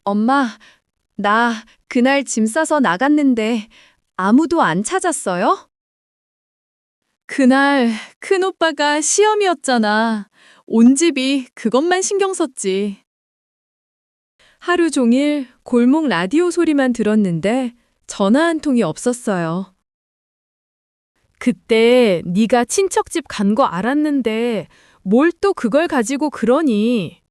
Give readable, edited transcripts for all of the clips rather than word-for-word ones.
엄마, 나 그날 짐 싸서 나갔는데 아무도 안 찾았어요? 그날 큰오빠가 시험이었잖아. 온 집이 그것만 신경 썼지. 하루 종일 골목 라디오 소리만 들었는데 전화 한 통이 없었어요. 그때 네가 친척집 간 거 알았는데 뭘 또 그걸 가지고 그러니?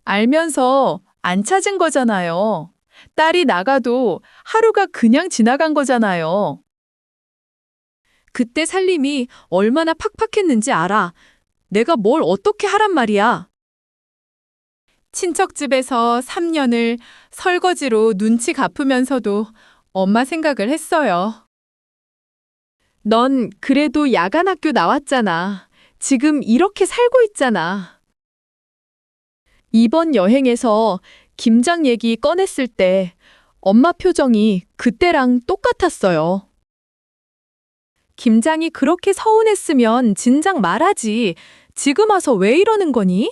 알면서 안 찾은 거잖아요. 딸이 나가도 하루가 그냥 지나간 거잖아요. 그때 살림이 얼마나 팍팍했는지 알아. 내가 뭘 어떻게 하란 말이야. 친척집에서 3년을 설거지로 눈치 갚으면서도 엄마 생각을 했어요. 넌 그래도 야간 학교 나왔잖아. 지금 이렇게 살고 있잖아. 이번 여행에서 김장 얘기 꺼냈을 때 엄마 표정이 그때랑 똑같았어요. 김장이 그렇게 서운했으면 진작 말하지. 지금 와서 왜 이러는 거니?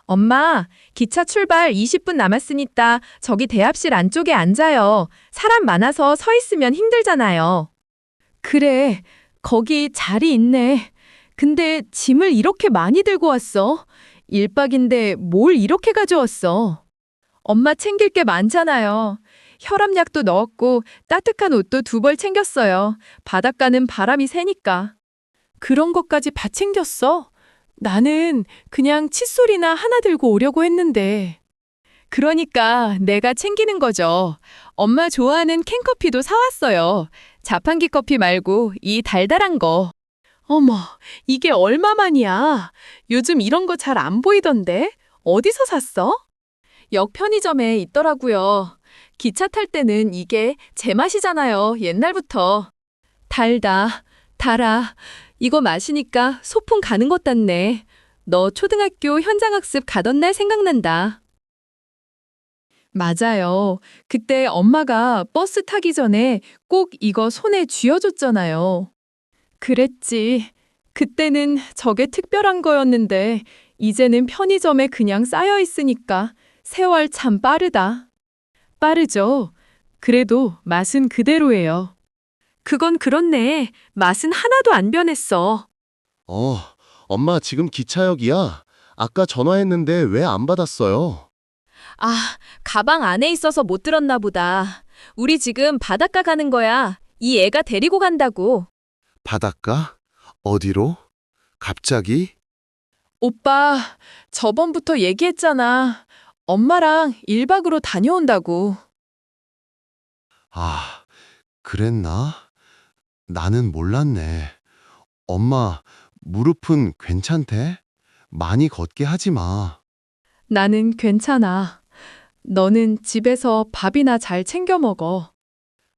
엄마, 기차 출발 20분 남았으니까 저기 대합실 안쪽에 앉아요. 사람 많아서 서 있으면 힘들잖아요. 그래, 거기 자리 있네. 근데 짐을 이렇게 많이 들고 왔어? 1박인데 뭘 이렇게 가져왔어? 엄마 챙길 게 많잖아요. 혈압약도 넣었고 따뜻한 옷도 2벌 챙겼어요. 바닷가는 바람이 세니까. 그런 것까지 다 챙겼어? 나는 그냥 칫솔이나 하나 들고 오려고 했는데. 그러니까 내가 챙기는 거죠. 엄마 좋아하는 캔커피도 사왔어요. 자판기 커피 말고 이 달달한 거. 어머, 이게 얼마만이야? 요즘 이런 거 잘 안 보이던데? 어디서 샀어? 역 편의점에 있더라고요. 기차 탈 때는 이게 제 맛이잖아요, 옛날부터. 달아. 이거 마시니까 소풍 가는 것 같네. 너 초등학교 현장학습 가던 날 생각난다. 맞아요. 그때 엄마가 버스 타기 전에 꼭 이거 손에 쥐어줬잖아요. 그랬지. 그때는 저게 특별한 거였는데, 이제는 편의점에 그냥 쌓여 있으니까 세월 참 빠르다. 빠르죠. 그래도 맛은 그대로예요. 그건 그렇네. 맛은 하나도 안 변했어. 어, 엄마 지금 기차역이야. 아까 전화했는데 왜 안 받았어요? 아, 가방 안에 있어서 못 들었나 보다. 우리 지금 바닷가 가는 거야. 이 애가 데리고 간다고. 바닷가? 어디로? 갑자기? 오빠, 저번부터 얘기했잖아. 엄마랑 1박으로 다녀온다고. 아, 그랬나? 나는 몰랐네. 엄마, 무릎은 괜찮대? 많이 걷게 하지 마. 나는 괜찮아. 너는 집에서 밥이나 잘 챙겨 먹어.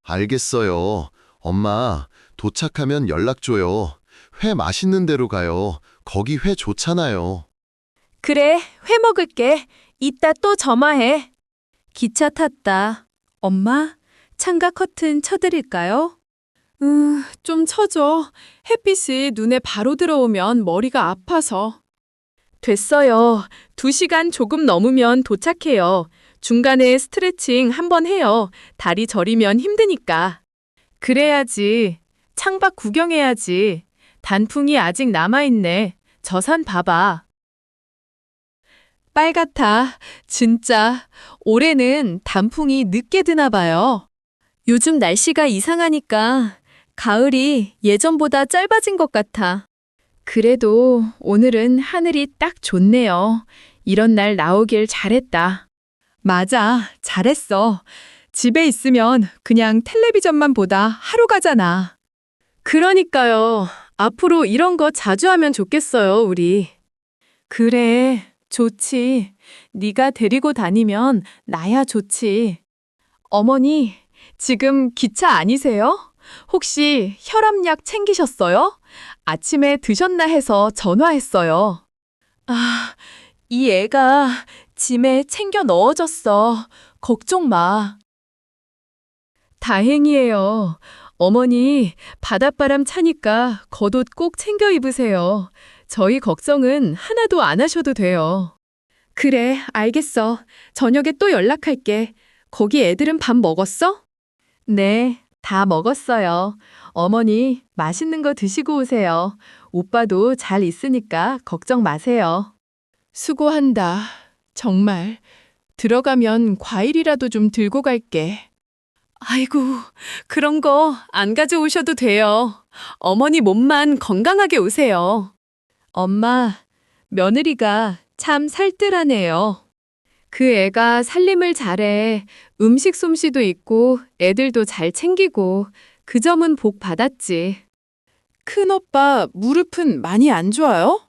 알겠어요. 엄마, 도착하면 연락 줘요. 회 맛있는 데로 가요. 거기 회 좋잖아요. 그래, 회 먹을게. 이따 또 전화해. 기차 탔다. 엄마, 창가 커튼 쳐드릴까요? 좀 쳐줘. 햇빛이 눈에 바로 들어오면 머리가 아파서. 됐어요. 2시간 조금 넘으면 도착해요. 중간에 스트레칭 한번 해요. 다리 저리면 힘드니까. 그래야지. 창밖 구경해야지. 단풍이 아직 남아있네. 저 산 봐봐. 빨갛다. 진짜. 올해는 단풍이 늦게 드나 봐요. 요즘 날씨가 이상하니까 가을이 예전보다 짧아진 것 같아. 그래도 오늘은 하늘이 딱 좋네요. 이런 날 나오길 잘했다. 맞아, 잘했어. 집에 있으면 그냥 텔레비전만 보다 하루 가잖아. 그러니까요. 앞으로 이런 거 자주 하면 좋겠어요, 우리. 그래, 좋지. 네가 데리고 다니면 나야 좋지. 어머니, 지금 기차 아니세요? 혹시 혈압약 챙기셨어요? 아침에 드셨나 해서 전화했어요. 아, 이 애가 짐에 챙겨 넣어줬어. 걱정 마. 다행이에요. 어머니, 바닷바람 차니까 겉옷 꼭 챙겨 입으세요. 저희 걱정은 하나도 안 하셔도 돼요. 그래, 알겠어. 저녁에 또 연락할게. 거기 애들은 밥 먹었어? 네, 다 먹었어요. 어머니, 맛있는 거 드시고 오세요. 오빠도 잘 있으니까 걱정 마세요. 수고한다. 정말. 들어가면 과일이라도 좀 들고 갈게. 아이고, 그런 거 안 가져오셔도 돼요. 어머니 몸만 건강하게 오세요. 엄마, 며느리가 참 살뜰하네요. 그 애가 살림을 잘해. 음식 솜씨도 있고 애들도 잘 챙기고 그 점은 복 받았지. 큰오빠 무릎은 많이 안 좋아요?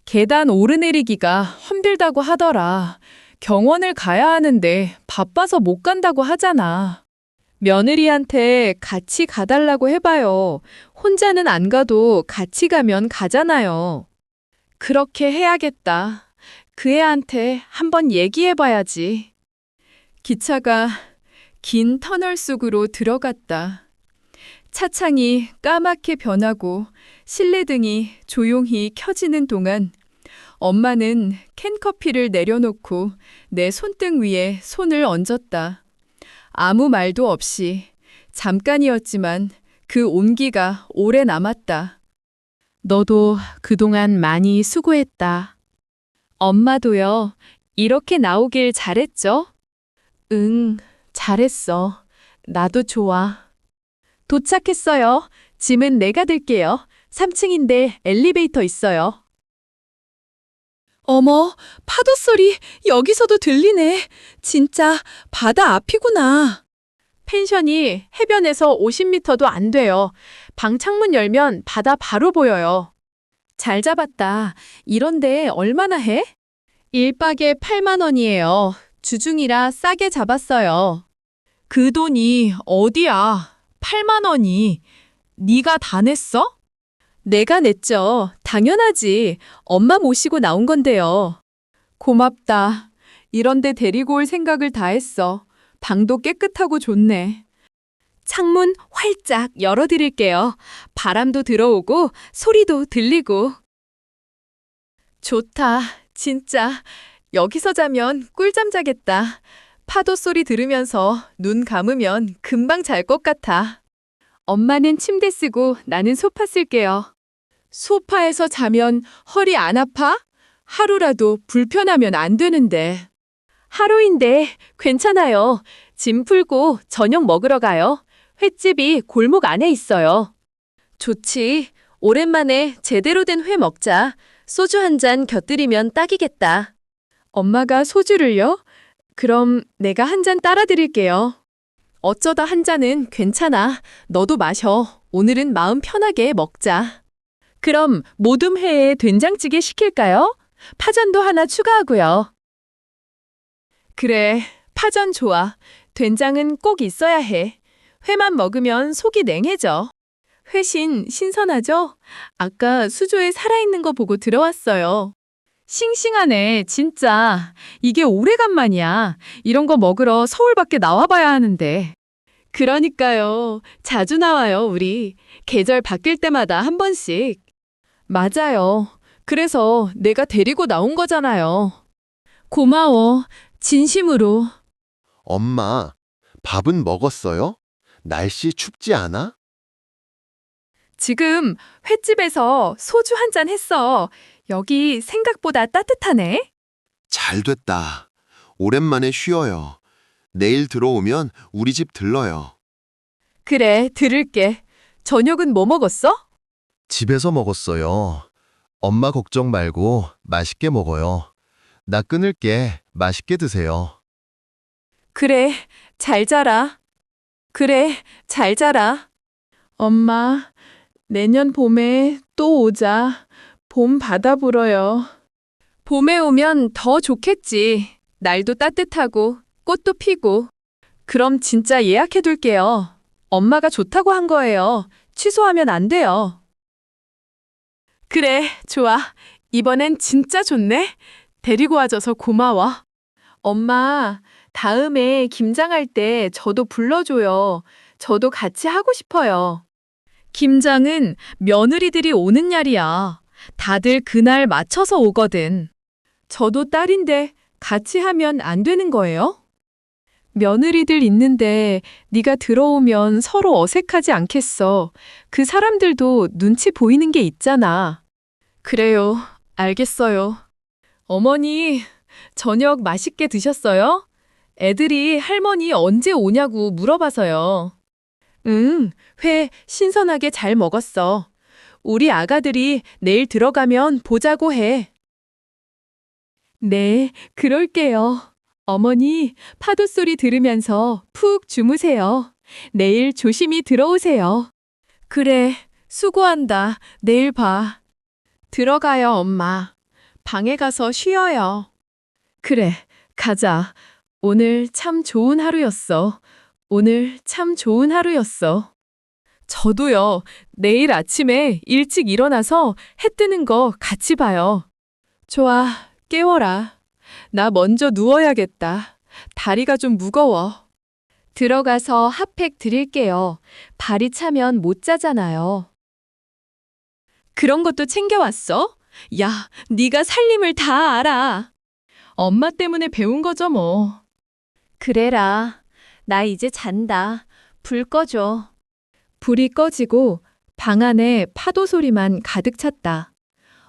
계단 오르내리기가 힘들다고 하더라. 병원을 가야 하는데 바빠서 못 간다고 하잖아. 며느리한테 같이 가달라고 해봐요. 혼자는 안 가도 같이 가면 가잖아요. 그렇게 해야겠다. 그 애한테 한번 얘기해봐야지. 기차가 긴 터널 속으로 들어갔다. 차창이 까맣게 변하고 실내등이 조용히 켜지는 동안 엄마는 캔커피를 내려놓고 내 손등 위에 손을 얹었다. 아무 말도 없이 잠깐이었지만 그 온기가 오래 남았다. 너도 그동안 많이 수고했다. 엄마도요. 이렇게 나오길 잘했죠? 응, 잘했어. 나도 좋아. 도착했어요. 짐은 내가 들게요. 3층인데 엘리베이터 있어요. 어머, 파도 소리 여기서도 들리네. 진짜 바다 앞이구나. 펜션이 해변에서 50m도 안 돼요. 방 창문 열면 바다 바로 보여요. 잘 잡았다. 이런데 얼마나 해? 1박에 8만 원이에요. 주중이라 싸게 잡았어요. 그 돈이 어디야? 8만 원이. 네가 다 냈어? 내가 냈죠. 당연하지. 엄마 모시고 나온 건데요. 고맙다. 이런데 데리고 올 생각을 다 했어. 방도 깨끗하고 좋네. 창문 활짝 열어드릴게요. 바람도 들어오고 소리도 들리고. 좋다. 진짜. 여기서 자면 꿀잠 자겠다. 파도 소리 들으면서 눈 감으면 금방 잘 것 같아. 엄마는 침대 쓰고 나는 소파 쓸게요. 소파에서 자면 허리 안 아파? 하루라도 불편하면 안 되는데. 하루인데 괜찮아요. 짐 풀고 저녁 먹으러 가요. 횟집이 골목 안에 있어요. 좋지. 오랜만에 제대로 된 회 먹자. 소주 한 잔 곁들이면 딱이겠다. 엄마가 소주를요? 그럼 내가 한 잔 따라 드릴게요. 어쩌다 한 잔은 괜찮아. 너도 마셔. 오늘은 마음 편하게 먹자. 그럼 모둠회에 된장찌개 시킬까요? 파전도 하나 추가하고요. 그래, 파전 좋아. 된장은 꼭 있어야 해. 회만 먹으면 속이 냉해져. 회신 신선하죠? 아까 수조에 살아있는 거 보고 들어왔어요. 싱싱하네, 진짜. 이게 오래간만이야. 이런 거 먹으러 서울 밖에 나와봐야 하는데. 그러니까요. 자주 나와요, 우리. 계절 바뀔 때마다 한 번씩. 맞아요. 그래서 내가 데리고 나온 거잖아요. 고마워. 진심으로. 엄마, 밥은 먹었어요? 날씨 춥지 않아? 지금 횟집에서 소주 한 잔 했어. 여기 생각보다 따뜻하네. 잘 됐다. 오랜만에 쉬어요. 내일 들어오면 우리 집 들러요. 그래, 들을게. 저녁은 뭐 먹었어? 집에서 먹었어요. 엄마 걱정 말고 맛있게 먹어요. 나 끊을게. 맛있게 드세요. 그래, 잘 자라. 그래, 잘 자라. 엄마, 내년 봄에 또 오자. 봄 바다 불어요. 봄에 오면 더 좋겠지. 날도 따뜻하고 꽃도 피고. 그럼 진짜 예약해 둘게요. 엄마가 좋다고 한 거예요. 취소하면 안 돼요. 그래, 좋아. 이번엔 진짜 좋네. 데리고 와줘서 고마워. 엄마, 다음에 김장할 때 저도 불러줘요. 저도 같이 하고 싶어요. 김장은 며느리들이 오는 날이야. 다들 그날 맞춰서 오거든. 저도 딸인데 같이 하면 안 되는 거예요? 며느리들 있는데 네가 들어오면 서로 어색하지 않겠어. 그 사람들도 눈치 보이는 게 있잖아. 그래요. 알겠어요. 어머니, 저녁 맛있게 드셨어요? 애들이 할머니 언제 오냐고 물어봐서요. 응, 회 신선하게 잘 먹었어. 우리 아가들이 내일 들어가면 보자고 해. 네, 그럴게요. 어머니, 파도 소리 들으면서 푹 주무세요. 내일 조심히 들어오세요. 그래, 수고한다. 내일 봐. 들어가요, 엄마. 방에 가서 쉬어요. 그래, 가자. 오늘 참 좋은 하루였어. 오늘 참 좋은 하루였어. 저도요. 내일 아침에 일찍 일어나서 해 뜨는 거 같이 봐요. 좋아, 깨워라. 나 먼저 누워야겠다. 다리가 좀 무거워. 들어가서 핫팩 드릴게요. 발이 차면 못 자잖아요. 그런 것도 챙겨왔어? 야, 네가 살림을 다 알아. 엄마 때문에 배운 거죠, 뭐. 그래라. 나 이제 잔다. 불 꺼줘. 불이 꺼지고 방 안에 파도 소리만 가득 찼다.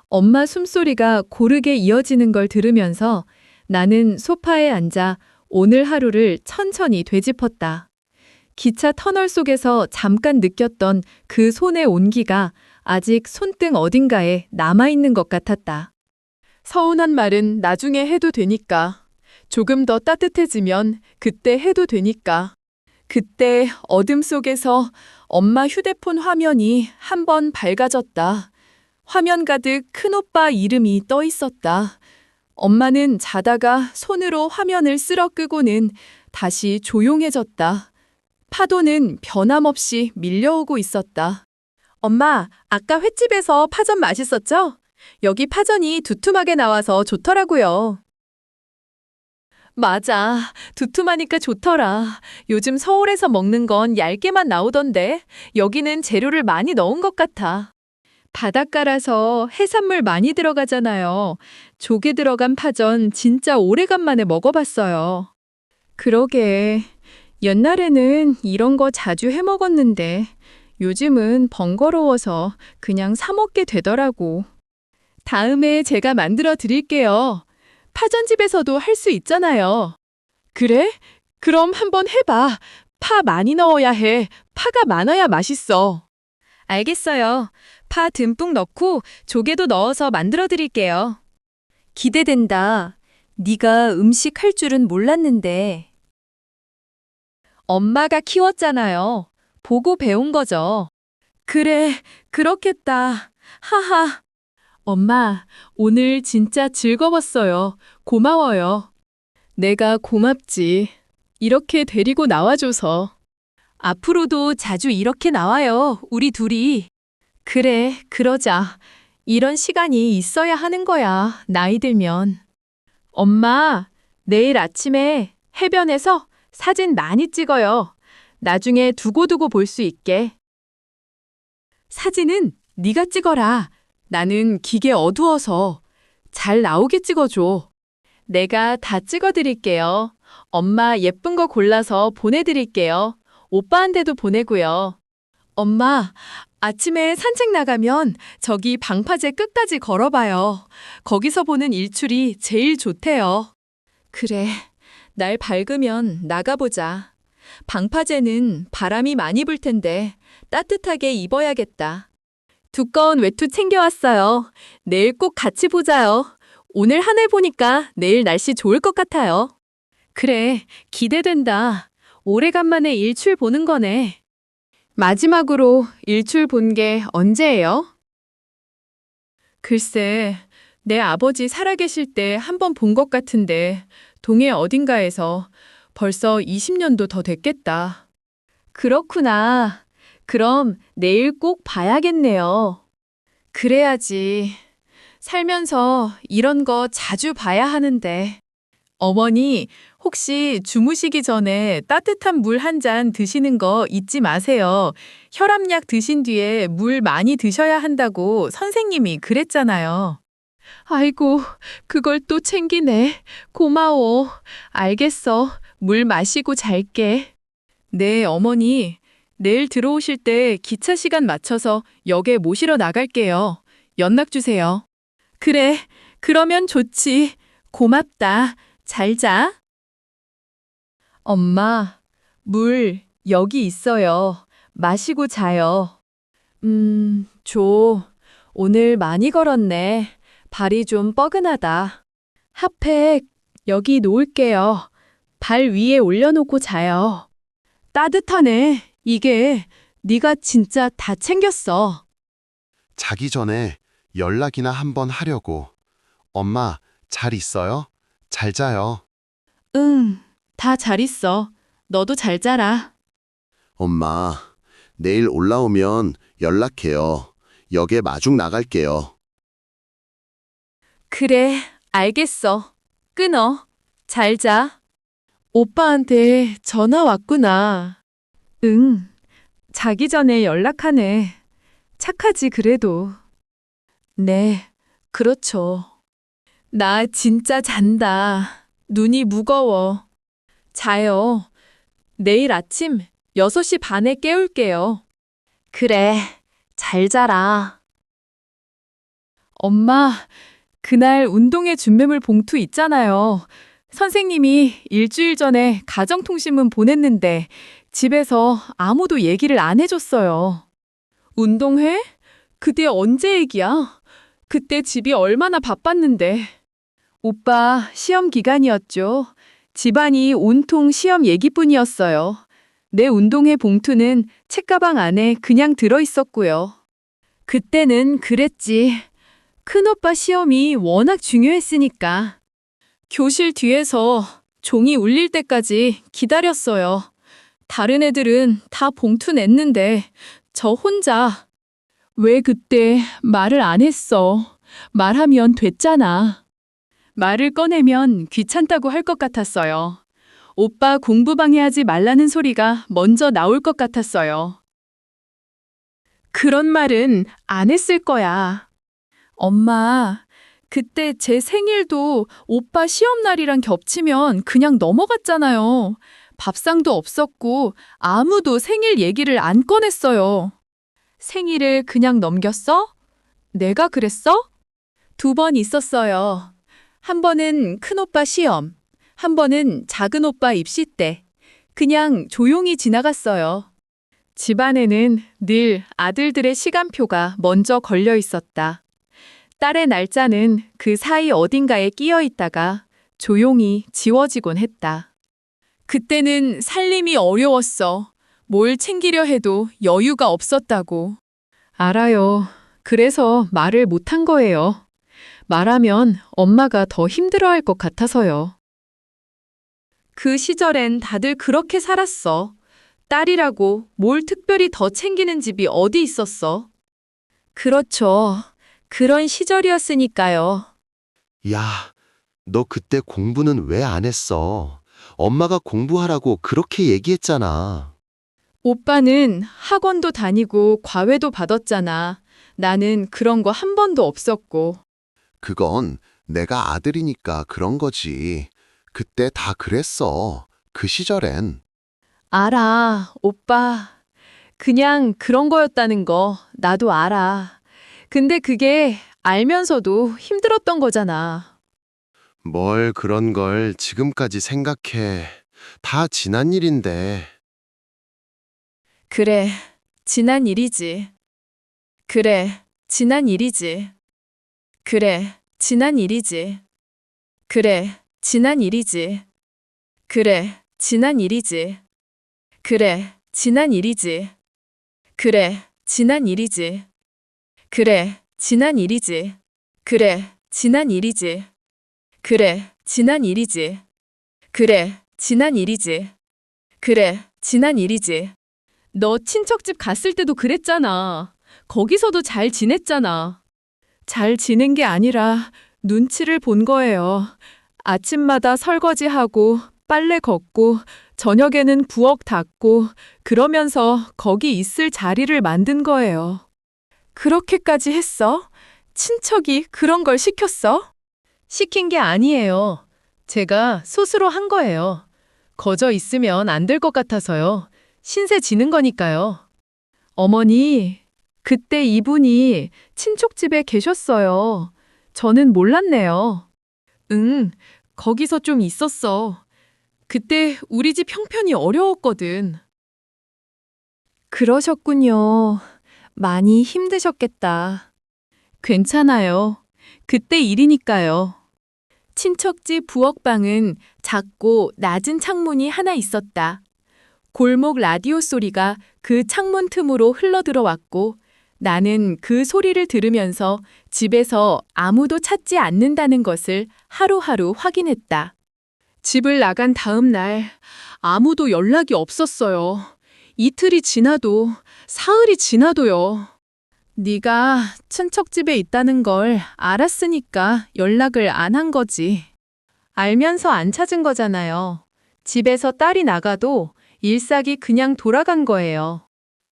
엄마 숨소리가 고르게 이어지는 걸 들으면서 나는 소파에 앉아 오늘 하루를 천천히 되짚었다. 기차 터널 속에서 잠깐 느꼈던 그 손의 온기가 아직 손등 어딘가에 남아있는 것 같았다. 서운한 말은 나중에 해도 되니까. 조금 더 따뜻해지면 그때 해도 되니까. 그때 어둠 속에서 엄마 휴대폰 화면이 한번 밝아졌다. 화면 가득 큰오빠 이름이 떠 있었다. 엄마는 자다가 손으로 화면을 쓸어 끄고는 다시 조용해졌다. 파도는 변함없이 밀려오고 있었다. 엄마, 아까 횟집에서 파전 맛있었죠? 여기 파전이 두툼하게 나와서 좋더라고요. 맞아. 두툼하니까 좋더라. 요즘 서울에서 먹는 건 얇게만 나오던데 여기는 재료를 많이 넣은 것 같아. 바닷가라서 해산물 많이 들어가잖아요. 조개 들어간 파전 진짜 오래간만에 먹어봤어요. 그러게. 옛날에는 이런 거 자주 해 먹었는데 요즘은 번거로워서 그냥 사 먹게 되더라고. 다음에 제가 만들어 드릴게요. 파전집에서도 할 수 있잖아요. 그래? 그럼 한번 해봐. 파 많이 넣어야 해. 파가 많아야 맛있어. 알겠어요. 파 듬뿍 넣고 조개도 넣어서 만들어 드릴게요. 기대된다. 네가 음식 할 줄은 몰랐는데. 엄마가 키웠잖아요. 보고 배운 거죠. 그래, 그렇겠다. 하하. 엄마, 오늘 진짜 즐거웠어요. 고마워요. 내가 고맙지. 이렇게 데리고 나와줘서. 앞으로도 자주 이렇게 나와요, 우리 둘이. 그래, 그러자. 이런 시간이 있어야 하는 거야, 나이 들면. 엄마, 내일 아침에 해변에서 사진 많이 찍어요. 나중에 두고두고 볼 수 있게. 사진은 네가 찍어라. 나는 기계 어두워서 잘 나오게 찍어줘. 내가 다 찍어드릴게요. 엄마 예쁜 거 골라서 보내드릴게요. 오빠한테도 보내고요. 엄마, 아침에 산책 나가면 저기 방파제 끝까지 걸어봐요. 거기서 보는 일출이 제일 좋대요. 그래, 날 밝으면 나가보자. 방파제는 바람이 많이 불 텐데 따뜻하게 입어야겠다. 두꺼운 외투 챙겨왔어요. 내일 꼭 같이 보자요. 오늘 하늘 보니까 내일 날씨 좋을 것 같아요. 그래, 기대된다. 오래간만에 일출 보는 거네. 마지막으로 일출 본 게 언제예요? 글쎄, 내 아버지 살아계실 때 한 번 본 것 같은데 동해 어딘가에서 벌써 20년도 더 됐겠다. 그렇구나. 그럼 내일 꼭 봐야겠네요. 그래야지. 살면서 이런 거 자주 봐야 하는데. 어머니, 혹시 주무시기 전에 따뜻한 물 한 잔 드시는 거 잊지 마세요. 혈압약 드신 뒤에 물 많이 드셔야 한다고 선생님이 그랬잖아요. 아이고, 그걸 또 챙기네. 고마워. 알겠어. 물 마시고 잘게. 네, 어머니. 내일 들어오실 때 기차 시간 맞춰서 역에 모시러 나갈게요. 연락 주세요. 그래, 그러면 좋지. 고맙다. 잘 자. 엄마, 물 여기 있어요. 마시고 자요. 줘. 오늘 많이 걸었네. 발이 좀 뻐근하다. 핫팩 여기 놓을게요. 발 위에 올려놓고 자요. 따뜻하네. 이게 네가 진짜 다 챙겼어. 자기 전에 연락이나 한번 하려고. 엄마, 잘 있어요? 잘 자요. 응, 다 잘 있어. 너도 잘 자라. 엄마, 내일 올라오면 연락해요. 역에 마중 나갈게요. 그래, 알겠어. 끊어. 잘 자. 오빠한테 전화 왔구나. 응, 자기 전에 연락하네. 착하지, 그래도. 네, 그렇죠. 나 진짜 잔다. 눈이 무거워. 자요. 내일 아침 6시 반에 깨울게요. 그래, 잘 자라. 엄마, 그날 운동회 준비물 봉투 있잖아요. 선생님이 일주일 전에 가정통신문 보냈는데 집에서 아무도 얘기를 안 해줬어요. 운동회? 그때 언제 얘기야? 그때 집이 얼마나 바빴는데. 오빠 시험 기간이었죠. 집안이 온통 시험 얘기뿐이었어요. 내 운동회 봉투는 책가방 안에 그냥 들어있었고요. 그때는 그랬지. 큰오빠 시험이 워낙 중요했으니까. 교실 뒤에서 종이 울릴 때까지 기다렸어요. 다른 애들은 다 봉투 냈는데 저 혼자. 왜 그때 말을 안 했어? 말하면 됐잖아. 말을 꺼내면 귀찮다고 할 것 같았어요. 오빠 공부 방해하지 말라는 소리가 먼저 나올 것 같았어요. 그런 말은 안 했을 거야. 엄마, 그때 제 생일도 오빠 시험날이랑 겹치면 그냥 넘어갔잖아요. 밥상도 없었고 아무도 생일 얘기를 안 꺼냈어요. 생일을 그냥 넘겼어? 내가 그랬어? 2번 있었어요. 한 번은 큰오빠 시험, 한 번은 작은오빠 입시 때. 그냥 조용히 지나갔어요. 집안에는 늘 아들들의 시간표가 먼저 걸려 있었다. 딸의 날짜는 그 사이 어딘가에 끼어 있다가 조용히 지워지곤 했다. 그때는 살림이 어려웠어. 뭘 챙기려 해도 여유가 없었다고. 알아요. 그래서 말을 못한 거예요. 말하면 엄마가 더 힘들어할 것 같아서요. 그 시절엔 다들 그렇게 살았어. 딸이라고 뭘 특별히 더 챙기는 집이 어디 있었어? 그렇죠. 그런 시절이었으니까요. 야, 너 그때 공부는 왜 안 했어? 엄마가 공부하라고 그렇게 얘기했잖아. 오빠는 학원도 다니고 과외도 받았잖아. 나는 그런 거 한 번도 없었고. 그건 내가 아들이니까 그런 거지. 그때 다 그랬어. 그 시절엔. 알아, 오빠. 그냥 그런 거였다는 거 나도 알아. 근데 그게 알면서도 힘들었던 거잖아. 뭘 그런 걸 지금까지 생각해. 다 지난 일인데. 그래, 지난 일이지. 그래, 지난 일이지. 그래, 지난 일이지. 그래, 지난 일이지. 그래, 지난 일이지. 그래, 지난 일이지. 그래, 지난 일이지. 그래, 지난 일이지. 그래, 지난 일이지. 그래, 지난 일이지. 그래, 지난 일이지. 그래, 지난 일이지. 너 친척집 갔을 때도 그랬잖아. 거기서도 잘 지냈잖아. 잘 지낸 게 아니라 눈치를 본 거예요. 아침마다 설거지하고 빨래 걷고 저녁에는 부엌 닦고 그러면서 거기 있을 자리를 만든 거예요. 그렇게까지 했어? 친척이 그런 걸 시켰어? 시킨 게 아니에요. 제가 스스로 한 거예요. 거저 있으면 안 될 것 같아서요. 신세 지는 거니까요. 어머니, 그때 이분이 친척집에 계셨어요. 저는 몰랐네요. 응, 거기서 좀 있었어. 그때 우리 집 형편이 어려웠거든. 그러셨군요. 많이 힘드셨겠다. 괜찮아요. 그때 일이니까요. 친척집 부엌방은 작고 낮은 창문이 하나 있었다. 골목 라디오 소리가 그 창문 틈으로 흘러들어왔고 나는 그 소리를 들으면서 집에서 아무도 찾지 않는다는 것을 하루하루 확인했다. 집을 나간 다음 날 아무도 연락이 없었어요. 이틀이 지나도 사흘이 지나도요. 네가 친척집에 있다는 걸 알았으니까 연락을 안 한 거지. 알면서 안 찾은 거잖아요. 집에서 딸이 나가도 일삭이 그냥 돌아간 거예요.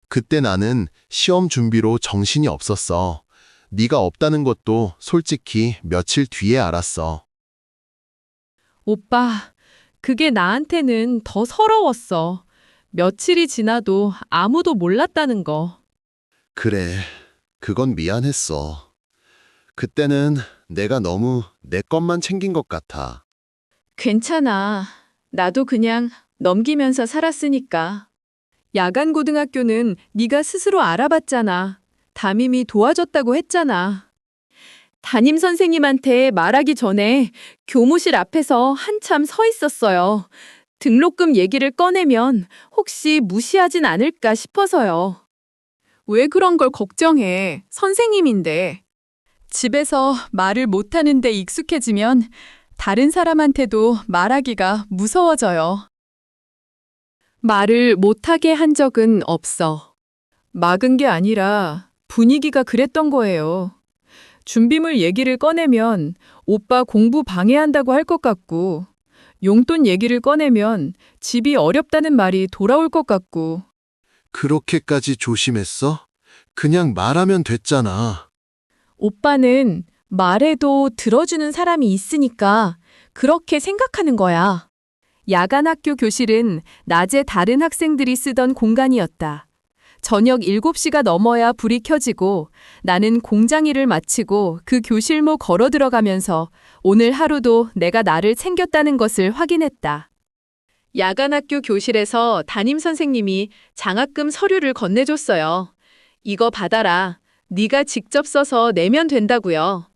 그때 나는 시험 준비로 정신이 없었어. 네가 없다는 것도 솔직히 며칠 뒤에 알았어. 오빠, 그게 나한테는 더 서러웠어. 며칠이 지나도 아무도 몰랐다는 거. 그래, 그건 미안했어. 그때는 내가 너무 내 것만 챙긴 것 같아. 괜찮아. 나도 그냥 넘기면서 살았으니까. 야간 고등학교는 네가 스스로 알아봤잖아. 담임이 도와줬다고 했잖아. 담임 선생님한테 말하기 전에 교무실 앞에서 한참 서 있었어요. 등록금 얘기를 꺼내면 혹시 무시하진 않을까 싶어서요. 왜 그런 걸 걱정해? 선생님인데. 집에서 말을 못하는데 익숙해지면 다른 사람한테도 말하기가 무서워져요. 말을 못하게 한 적은 없어. 막은 게 아니라 분위기가 그랬던 거예요. 준비물 얘기를 꺼내면 오빠 공부 방해한다고 할 것 같고, 용돈 얘기를 꺼내면 집이 어렵다는 말이 돌아올 것 같고, 그렇게까지 조심했어? 그냥 말하면 됐잖아. 오빠는 말해도 들어주는 사람이 있으니까 그렇게 생각하는 거야. 야간 학교 교실은 낮에 다른 학생들이 쓰던 공간이었다. 저녁 7시가 넘어야 불이 켜지고 나는 공장 일을 마치고 그 교실로 걸어 들어가면서 오늘 하루도 내가 나를 챙겼다는 것을 확인했다. 야간 학교 교실에서 담임 선생님이 장학금 서류를 건네줬어요. 이거 받아라. 네가 직접 써서 내면 된다고요.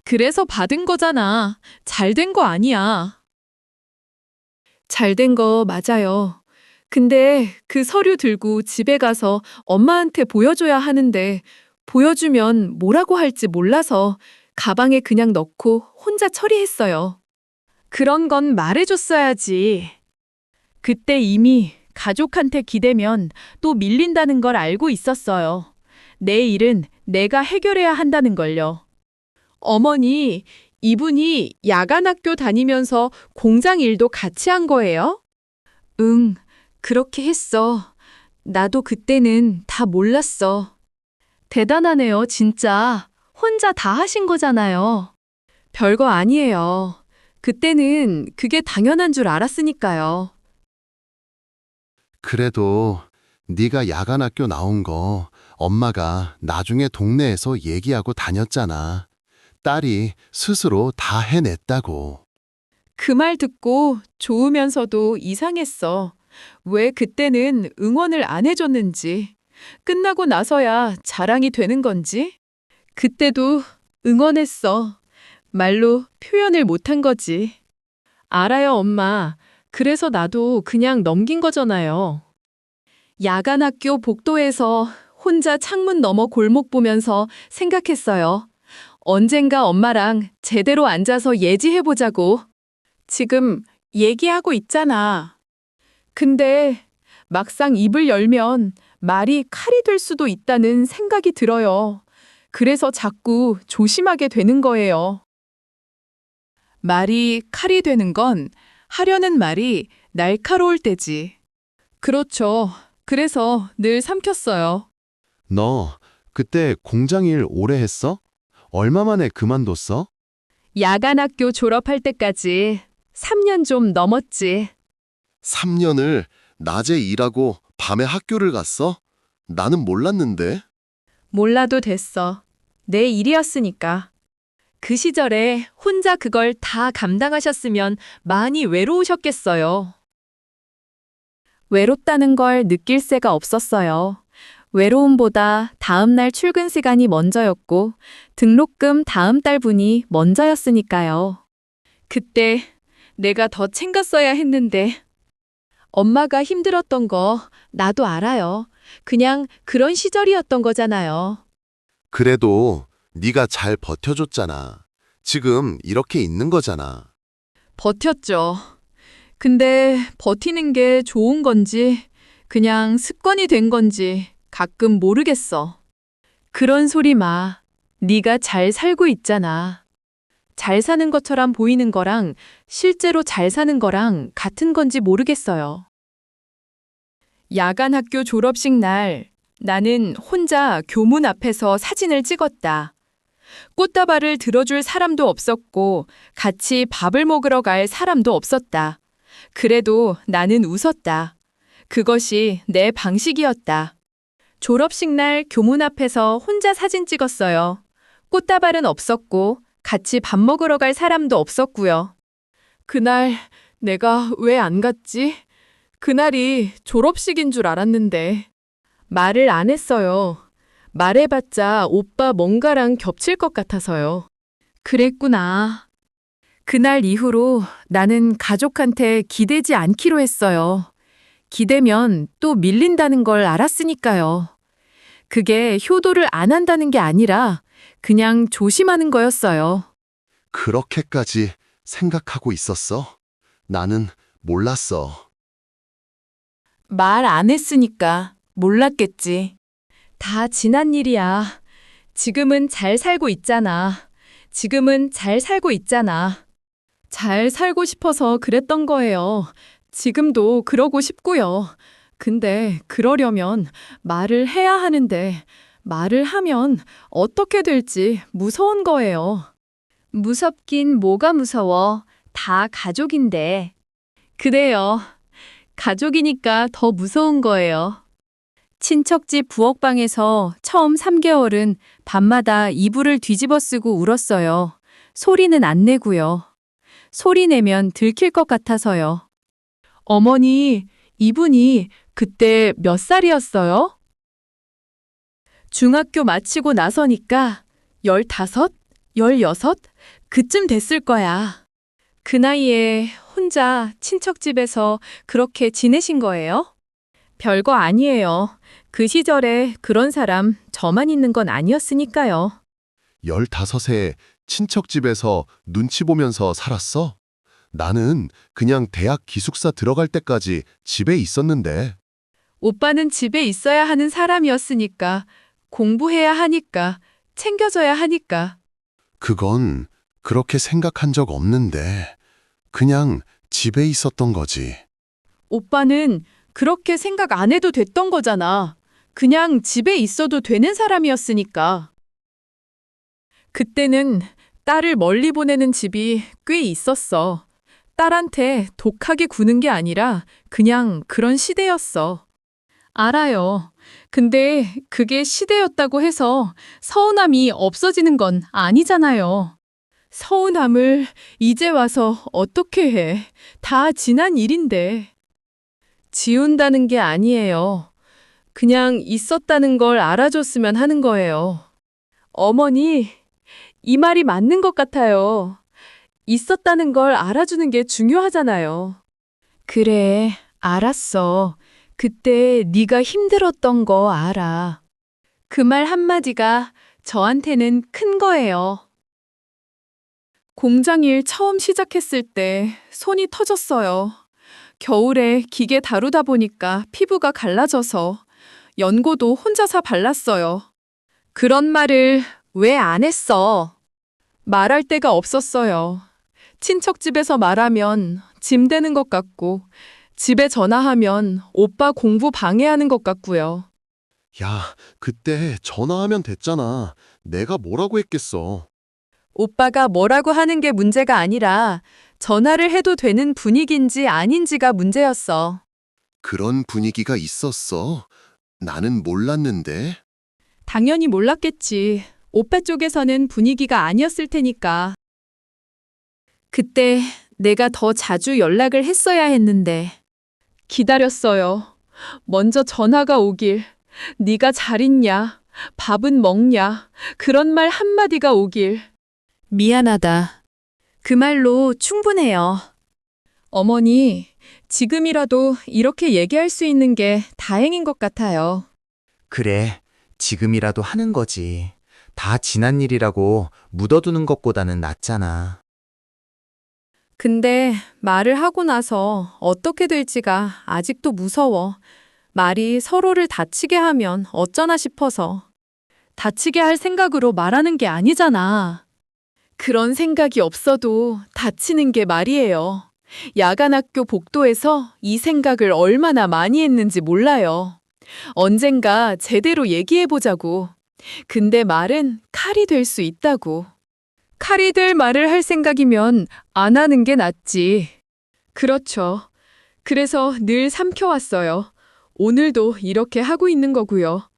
그래서 받은 거잖아. 잘 된 거 아니야. 잘 된 거 맞아요. 근데 그 서류 들고 집에 가서 엄마한테 보여줘야 하는데 보여주면 뭐라고 할지 몰라서 가방에 그냥 넣고 혼자 처리했어요. 그런 건 말해줬어야지. 그때 이미 가족한테 기대면 또 밀린다는 걸 알고 있었어요. 내 일은 내가 해결해야 한다는 걸요. 어머니, 이분이 야간 학교 다니면서 공장 일도 같이 한 거예요? 응, 그렇게 했어. 나도 그때는 다 몰랐어. 대단하네요, 진짜. 혼자 다 하신 거잖아요. 별거 아니에요. 그때는 그게 당연한 줄 알았으니까요. 그래도 네가 야간 학교 나온 거 엄마가 나중에 동네에서 얘기하고 다녔잖아. 딸이 스스로 다 해냈다고. 그 말 듣고 좋으면서도 이상했어. 왜 그때는 응원을 안 해줬는지. 끝나고 나서야 자랑이 되는 건지. 그때도 응원했어. 말로 표현을 못한 거지. 알아요, 엄마. 그래서 나도 그냥 넘긴 거잖아요. 야간 학교 복도에서 혼자 창문 너머 골목 보면서 생각했어요. 언젠가 엄마랑 제대로 앉아서 예지해보자고. 지금 얘기하고 있잖아. 근데 막상 입을 열면 말이 칼이 될 수도 있다는 생각이 들어요. 그래서 자꾸 조심하게 되는 거예요. 말이 칼이 되는 건 하려는 말이 날카로울 때지. 그렇죠. 그래서 늘 삼켰어요. 너 그때 공장 일 오래 했어? 얼마 만에 그만뒀어? 야간학교 졸업할 때까지 3년 좀 넘었지. 3년을 낮에 일하고 밤에 학교를 갔어? 나는 몰랐는데. 몰라도 됐어. 내 일이었으니까. 그 시절에 혼자 그걸 다 감당하셨으면 많이 외로우셨겠어요. 외롭다는 걸 느낄 새가 없었어요. 외로움보다 다음날 출근 시간이 먼저였고 등록금 다음 달 분이 먼저였으니까요. 그때 내가 더 챙겼어야 했는데 엄마가 힘들었던 거 나도 알아요. 그냥 그런 시절이었던 거잖아요. 그래도 네가 잘 버텨줬잖아. 지금 이렇게 있는 거잖아. 버텼죠. 근데 버티는 게 좋은 건지 그냥 습관이 된 건지 가끔 모르겠어. 그런 소리 마. 네가 잘 살고 있잖아. 잘 사는 것처럼 보이는 거랑 실제로 잘 사는 거랑 같은 건지 모르겠어요. 야간 학교 졸업식 날 나는 혼자 교문 앞에서 사진을 찍었다. 꽃다발을 들어줄 사람도 없었고 같이 밥을 먹으러 갈 사람도 없었다. 그래도 나는 웃었다. 그것이 내 방식이었다. 졸업식 날 교문 앞에서 혼자 사진 찍었어요. 꽃다발은 없었고 같이 밥 먹으러 갈 사람도 없었고요. 그날 내가 왜 안 갔지? 그날이 졸업식인 줄 알았는데. 말을 안 했어요. 말해봤자 오빠 뭔가랑 겹칠 것 같아서요. 그랬구나. 그날 이후로 나는 가족한테 기대지 않기로 했어요. 기대면 또 밀린다는 걸 알았으니까요. 그게 효도를 안 한다는 게 아니라 그냥 조심하는 거였어요. 그렇게까지 생각하고 있었어? 나는 몰랐어. 말 안 했으니까 몰랐겠지. 다 지난 일이야. 지금은 잘 살고 있잖아. 지금은 잘 살고 있잖아. 잘 살고 싶어서 그랬던 거예요. 지금도 그러고 싶고요. 근데 그러려면 말을 해야 하는데 말을 하면 어떻게 될지 무서운 거예요. 무섭긴 뭐가 무서워. 다 가족인데. 그래요. 가족이니까 더 무서운 거예요. 친척집 부엌방에서 처음 3개월은 밤마다 이불을 뒤집어 쓰고 울었어요. 소리는 안 내고요. 소리 내면 들킬 것 같아서요. 어머니, 이분이 그때 몇 살이었어요? 중학교 마치고 나서니까 15, 16? 그쯤 됐을 거야. 그 나이에 혼자 친척집에서 그렇게 지내신 거예요? 별거 아니에요. 그 시절에 그런 사람 저만 있는 건 아니었으니까요. 15세 친척집에서 눈치 보면서 살았어? 나는 그냥 대학 기숙사 들어갈 때까지 집에 있었는데. 오빠는 집에 있어야 하는 사람이었으니까, 공부해야 하니까, 챙겨줘야 하니까. 그건 그렇게 생각한 적 없는데 그냥 집에 있었던 거지. 오빠는 그렇게 생각 안 해도 됐던 거잖아. 그냥 집에 있어도 되는 사람이었으니까. 그때는 딸을 멀리 보내는 집이 꽤 있었어. 딸한테 독하게 구는 게 아니라 그냥 그런 시대였어. 알아요. 근데 그게 시대였다고 해서 서운함이 없어지는 건 아니잖아요. 서운함을 이제 와서 어떻게 해. 다 지난 일인데. 지운다는 게 아니에요. 그냥 있었다는 걸 알아줬으면 하는 거예요. 어머니, 이 말이 맞는 것 같아요. 있었다는 걸 알아주는 게 중요하잖아요. 그래, 알았어. 그때 네가 힘들었던 거 알아. 그 말 한마디가 저한테는 큰 거예요. 공장 일 처음 시작했을 때 손이 터졌어요. 겨울에 기계 다루다 보니까 피부가 갈라져서 연고도 혼자서 발랐어요. 그런 말을 왜 안 했어? 말할 데가 없었어요. 친척 집에서 말하면 짐 되는 것 같고, 집에 전화하면 오빠 공부 방해하는 것 같고요. 야, 그때 전화하면 됐잖아. 내가 뭐라고 했겠어. 오빠가 뭐라고 하는 게 문제가 아니라 전화를 해도 되는 분위기인지 아닌지가 문제였어. 그런 분위기가 있었어. 나는 몰랐는데. 당연히 몰랐겠지. 오빠 쪽에서는 분위기가 아니었을 테니까. 그때 내가 더 자주 연락을 했어야 했는데. 기다렸어요. 먼저 전화가 오길. 네가 잘 있냐? 밥은 먹냐? 그런 말 한마디가 오길. 미안하다. 그 말로 충분해요. 어머니, 지금이라도 이렇게 얘기할 수 있는 게 다행인 것 같아요. 그래, 지금이라도 하는 거지. 다 지난 일이라고 묻어두는 것보다는 낫잖아. 근데 말을 하고 나서 어떻게 될지가 아직도 무서워. 말이 서로를 다치게 하면 어쩌나 싶어서. 다치게 할 생각으로 말하는 게 아니잖아. 그런 생각이 없어도 다치는 게 말이에요. 야간학교 복도에서 이 생각을 얼마나 많이 했는지 몰라요. 언젠가 제대로 얘기해보자고. 근데 말은 칼이 될 수 있다고. 칼이 될 말을 할 생각이면 안 하는 게 낫지. 그렇죠. 그래서 늘 삼켜왔어요. 오늘도 이렇게 하고 있는 거고요.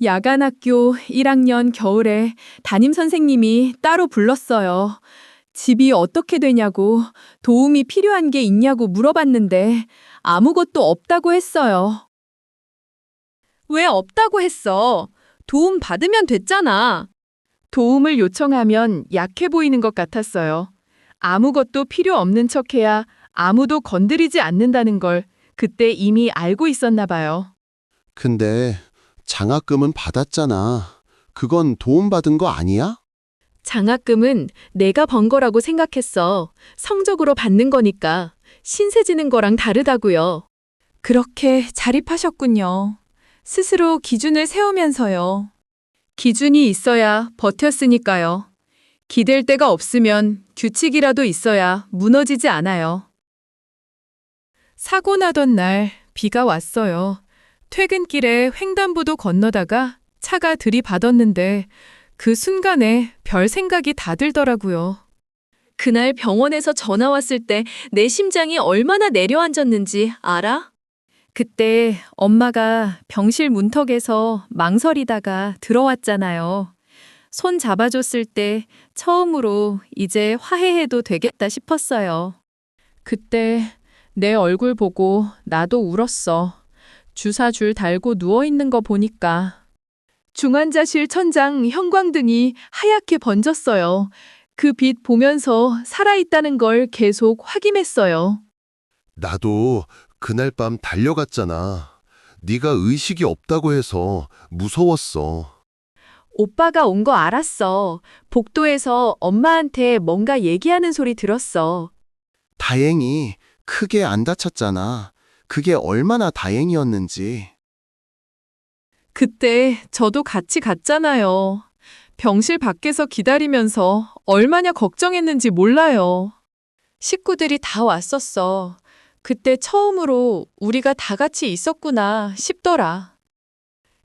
야간학교 1학년 겨울에 담임 선생님이 따로 불렀어요. 집이 어떻게 되냐고, 도움이 필요한 게 있냐고 물어봤는데 아무것도 없다고 했어요. 왜 없다고 했어? 도움 받으면 됐잖아. 도움을 요청하면 약해 보이는 것 같았어요. 아무것도 필요 없는 척해야 아무도 건드리지 않는다는 걸 그때 이미 알고 있었나 봐요. 근데 장학금은 받았잖아. 그건 도움받은 거 아니야? 장학금은 내가 번 거라고 생각했어. 성적으로 받는 거니까. 신세 지는 거랑 다르다고요. 그렇게 자립하셨군요. 스스로 기준을 세우면서요. 기준이 있어야 버텼으니까요. 기댈 데가 없으면 규칙이라도 있어야 무너지지 않아요. 사고 나던 날 비가 왔어요. 퇴근길에 횡단보도 건너다가 차가 들이받았는데 그 순간에 별 생각이 다 들더라고요. 그날 병원에서 전화 왔을 때 내 심장이 얼마나 내려앉았는지 알아? 그때 엄마가 병실 문턱에서 망설이다가 들어왔잖아요. 손 잡아줬을 때 처음으로 이제 화해해도 되겠다 싶었어요. 그때 내 얼굴 보고 나도 울었어. 주사 줄 달고 누워있는 거 보니까. 중환자실 천장 형광등이 하얗게 번졌어요. 그 빛 보면서 살아있다는 걸 계속 확인했어요. 나도 그날 밤 달려갔잖아. 네가 의식이 없다고 해서 무서웠어. 오빠가 온 거 알았어. 복도에서 엄마한테 뭔가 얘기하는 소리 들었어. 다행히 크게 안 다쳤잖아. 그게 얼마나 다행이었는지. 그때 저도 같이 갔잖아요. 병실 밖에서 기다리면서 얼마나 걱정했는지 몰라요. 식구들이 다 왔었어. 그때 처음으로 우리가 다 같이 있었구나 싶더라.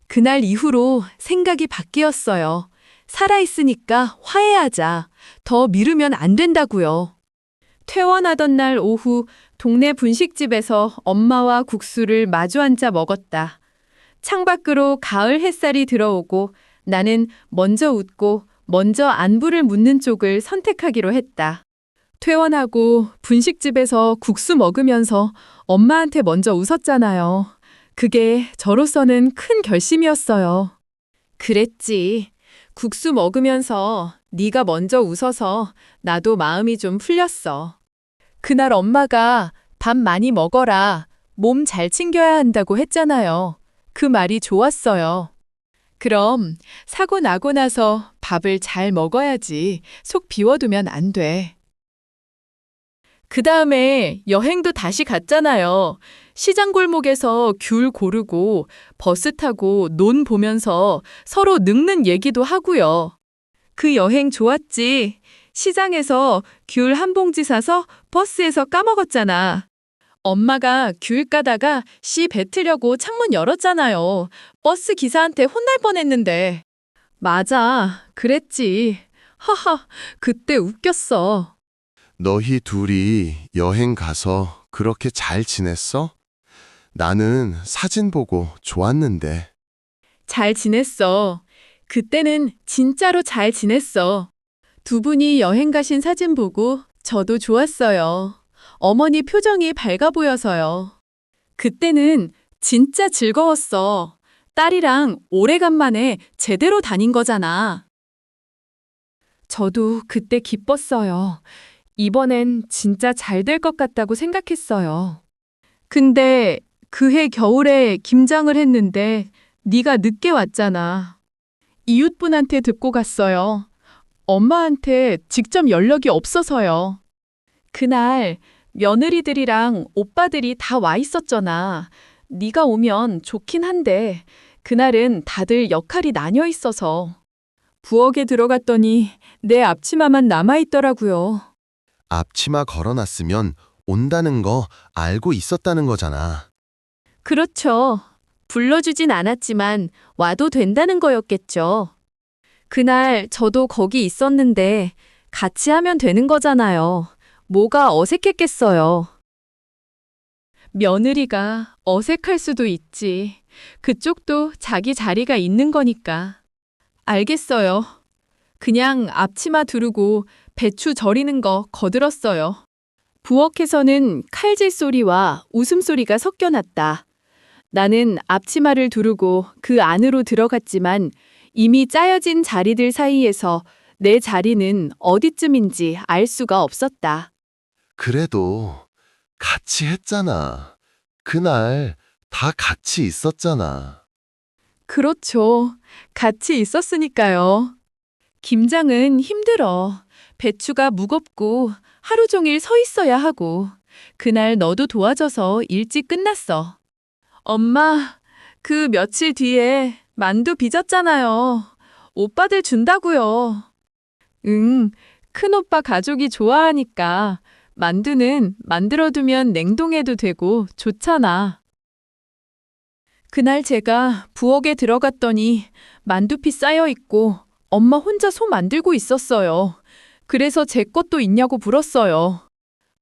그날 이후로 생각이 바뀌었어요. 살아있으니까 화해하자. 더 미루면 안 된다고요. 퇴원하던 날 오후 동네 분식집에서 엄마와 국수를 마주 앉아 먹었다. 창밖으로 가을 햇살이 들어오고 나는 먼저 웃고 먼저 안부를 묻는 쪽을 선택하기로 했다. 퇴원하고 분식집에서 국수 먹으면서 엄마한테 먼저 웃었잖아요. 그게 저로서는 큰 결심이었어요. 그랬지. 국수 먹으면서 네가 먼저 웃어서 나도 마음이 좀 풀렸어. 그날 엄마가 밥 많이 먹어라. 몸 잘 챙겨야 한다고 했잖아요. 그 말이 좋았어요. 그럼 사고 나고 나서 밥을 잘 먹어야지. 속 비워두면 안 돼. 그 다음에 여행도 다시 갔잖아요. 시장 골목에서 귤 고르고 버스 타고 논 보면서 서로 늙는 얘기도 하고요. 그 여행 좋았지. 시장에서 귤 한 봉지 사서 버스에서 까먹었잖아. 엄마가 귤 까다가 씨 뱉으려고 창문 열었잖아요. 버스 기사한테 혼날 뻔했는데. 맞아, 그랬지. 하하, 그때 웃겼어. 너희 둘이 여행 가서 그렇게 잘 지냈어? 나는 사진 보고 좋았는데. 잘 지냈어. 그때는 진짜로 잘 지냈어. 두 분이 여행 가신 사진 보고 저도 좋았어요. 어머니 표정이 밝아 보여서요. 그때는 진짜 즐거웠어. 딸이랑 오래간만에 제대로 다닌 거잖아. 저도 그때 기뻤어요. 이번엔 진짜 잘 될 것 같다고 생각했어요. 근데 그해 겨울에 김장을 했는데 네가 늦게 왔잖아. 이웃분한테 듣고 갔어요. 엄마한테 직접 연락이 없어서요. 그날 며느리들이랑 오빠들이 다 와 있었잖아. 네가 오면 좋긴 한데 그날은 다들 역할이 나뉘어 있어서. 부엌에 들어갔더니 내 앞치마만 남아 있더라고요. 앞치마 걸어놨으면 온다는 거 알고 있었다는 거잖아. 그렇죠. 불러주진 않았지만 와도 된다는 거였겠죠. 그날 저도 거기 있었는데 같이 하면 되는 거잖아요. 뭐가 어색했겠어요. 며느리가 어색할 수도 있지. 그쪽도 자기 자리가 있는 거니까. 알겠어요. 그냥 앞치마 두르고 배추 절이는 거 거들었어요. 부엌에서는 칼질 소리와 웃음소리가 섞여 났다. 나는 앞치마를 두르고 그 안으로 들어갔지만 이미 짜여진 자리들 사이에서 내 자리는 어디쯤인지 알 수가 없었다. 그래도 같이 했잖아. 그날 다 같이 있었잖아. 그렇죠. 같이 있었으니까요. 김장은 힘들어. 배추가 무겁고 하루 종일 서 있어야 하고. 그날 너도 도와줘서 일찍 끝났어. 엄마, 그 며칠 뒤에 만두 빚었잖아요. 오빠들 준다고요. 응, 큰오빠 가족이 좋아하니까 만두는 만들어두면 냉동해도 되고 좋잖아. 그날 제가 부엌에 들어갔더니 만두피 쌓여 있고 엄마 혼자 소 만들고 있었어요. 그래서 제 것도 있냐고 물었어요.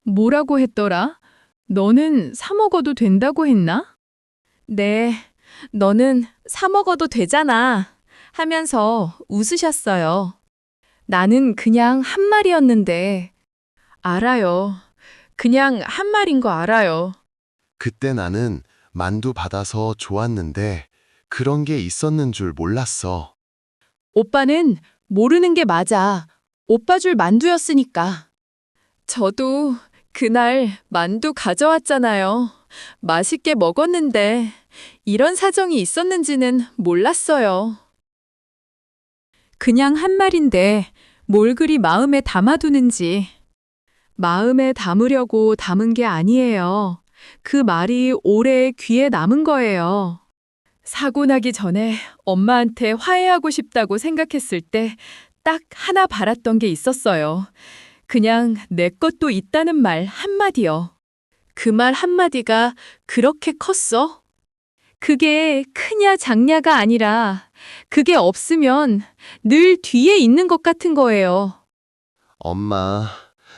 뭐라고 했더라? 너는 사 먹어도 된다고 했나? 네, 너는 사 먹어도 되잖아. 하면서 웃으셨어요. 나는 그냥 한 말이었는데. 알아요. 그냥 한 말인 거 알아요. 그때 나는 만두 받아서 좋았는데 그런 게 있었는 줄 몰랐어. 오빠는 모르는 게 맞아. 오빠 줄 만두였으니까. 저도 그날 만두 가져왔잖아요. 맛있게 먹었는데 이런 사정이 있었는지는 몰랐어요. 그냥 한 말인데 뭘 그리 마음에 담아두는지. 마음에 담으려고 담은 게 아니에요. 그 말이 오래 귀에 남은 거예요. 사고 나기 전에 엄마한테 화해하고 싶다고 생각했을 때 딱 하나 바랐던 게 있었어요. 그냥 내 것도 있다는 말 한마디요. 그 말 한마디가 그렇게 컸어? 그게 크냐 작냐가 아니라 그게 없으면 늘 뒤에 있는 것 같은 거예요. 엄마,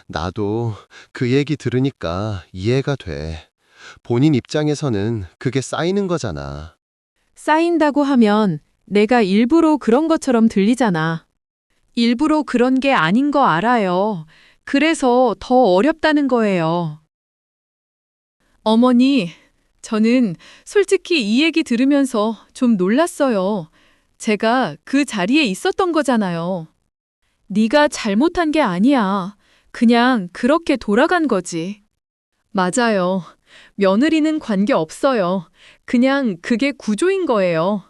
나도 그 얘기 들으니까 이해가 돼. 본인 입장에서는 그게 쌓이는 거잖아. 쌓인다고 하면 내가 일부러 그런 것처럼 들리잖아. 일부러 그런 게 아닌 거 알아요. 그래서 더 어렵다는 거예요. 어머니, 저는 솔직히 이 얘기 들으면서 좀 놀랐어요. 제가 그 자리에 있었던 거잖아요. 네가 잘못한 게 아니야. 그냥 그렇게 돌아간 거지. 맞아요. 며느리는 관계 없어요. 그냥 그게 구조인 거예요.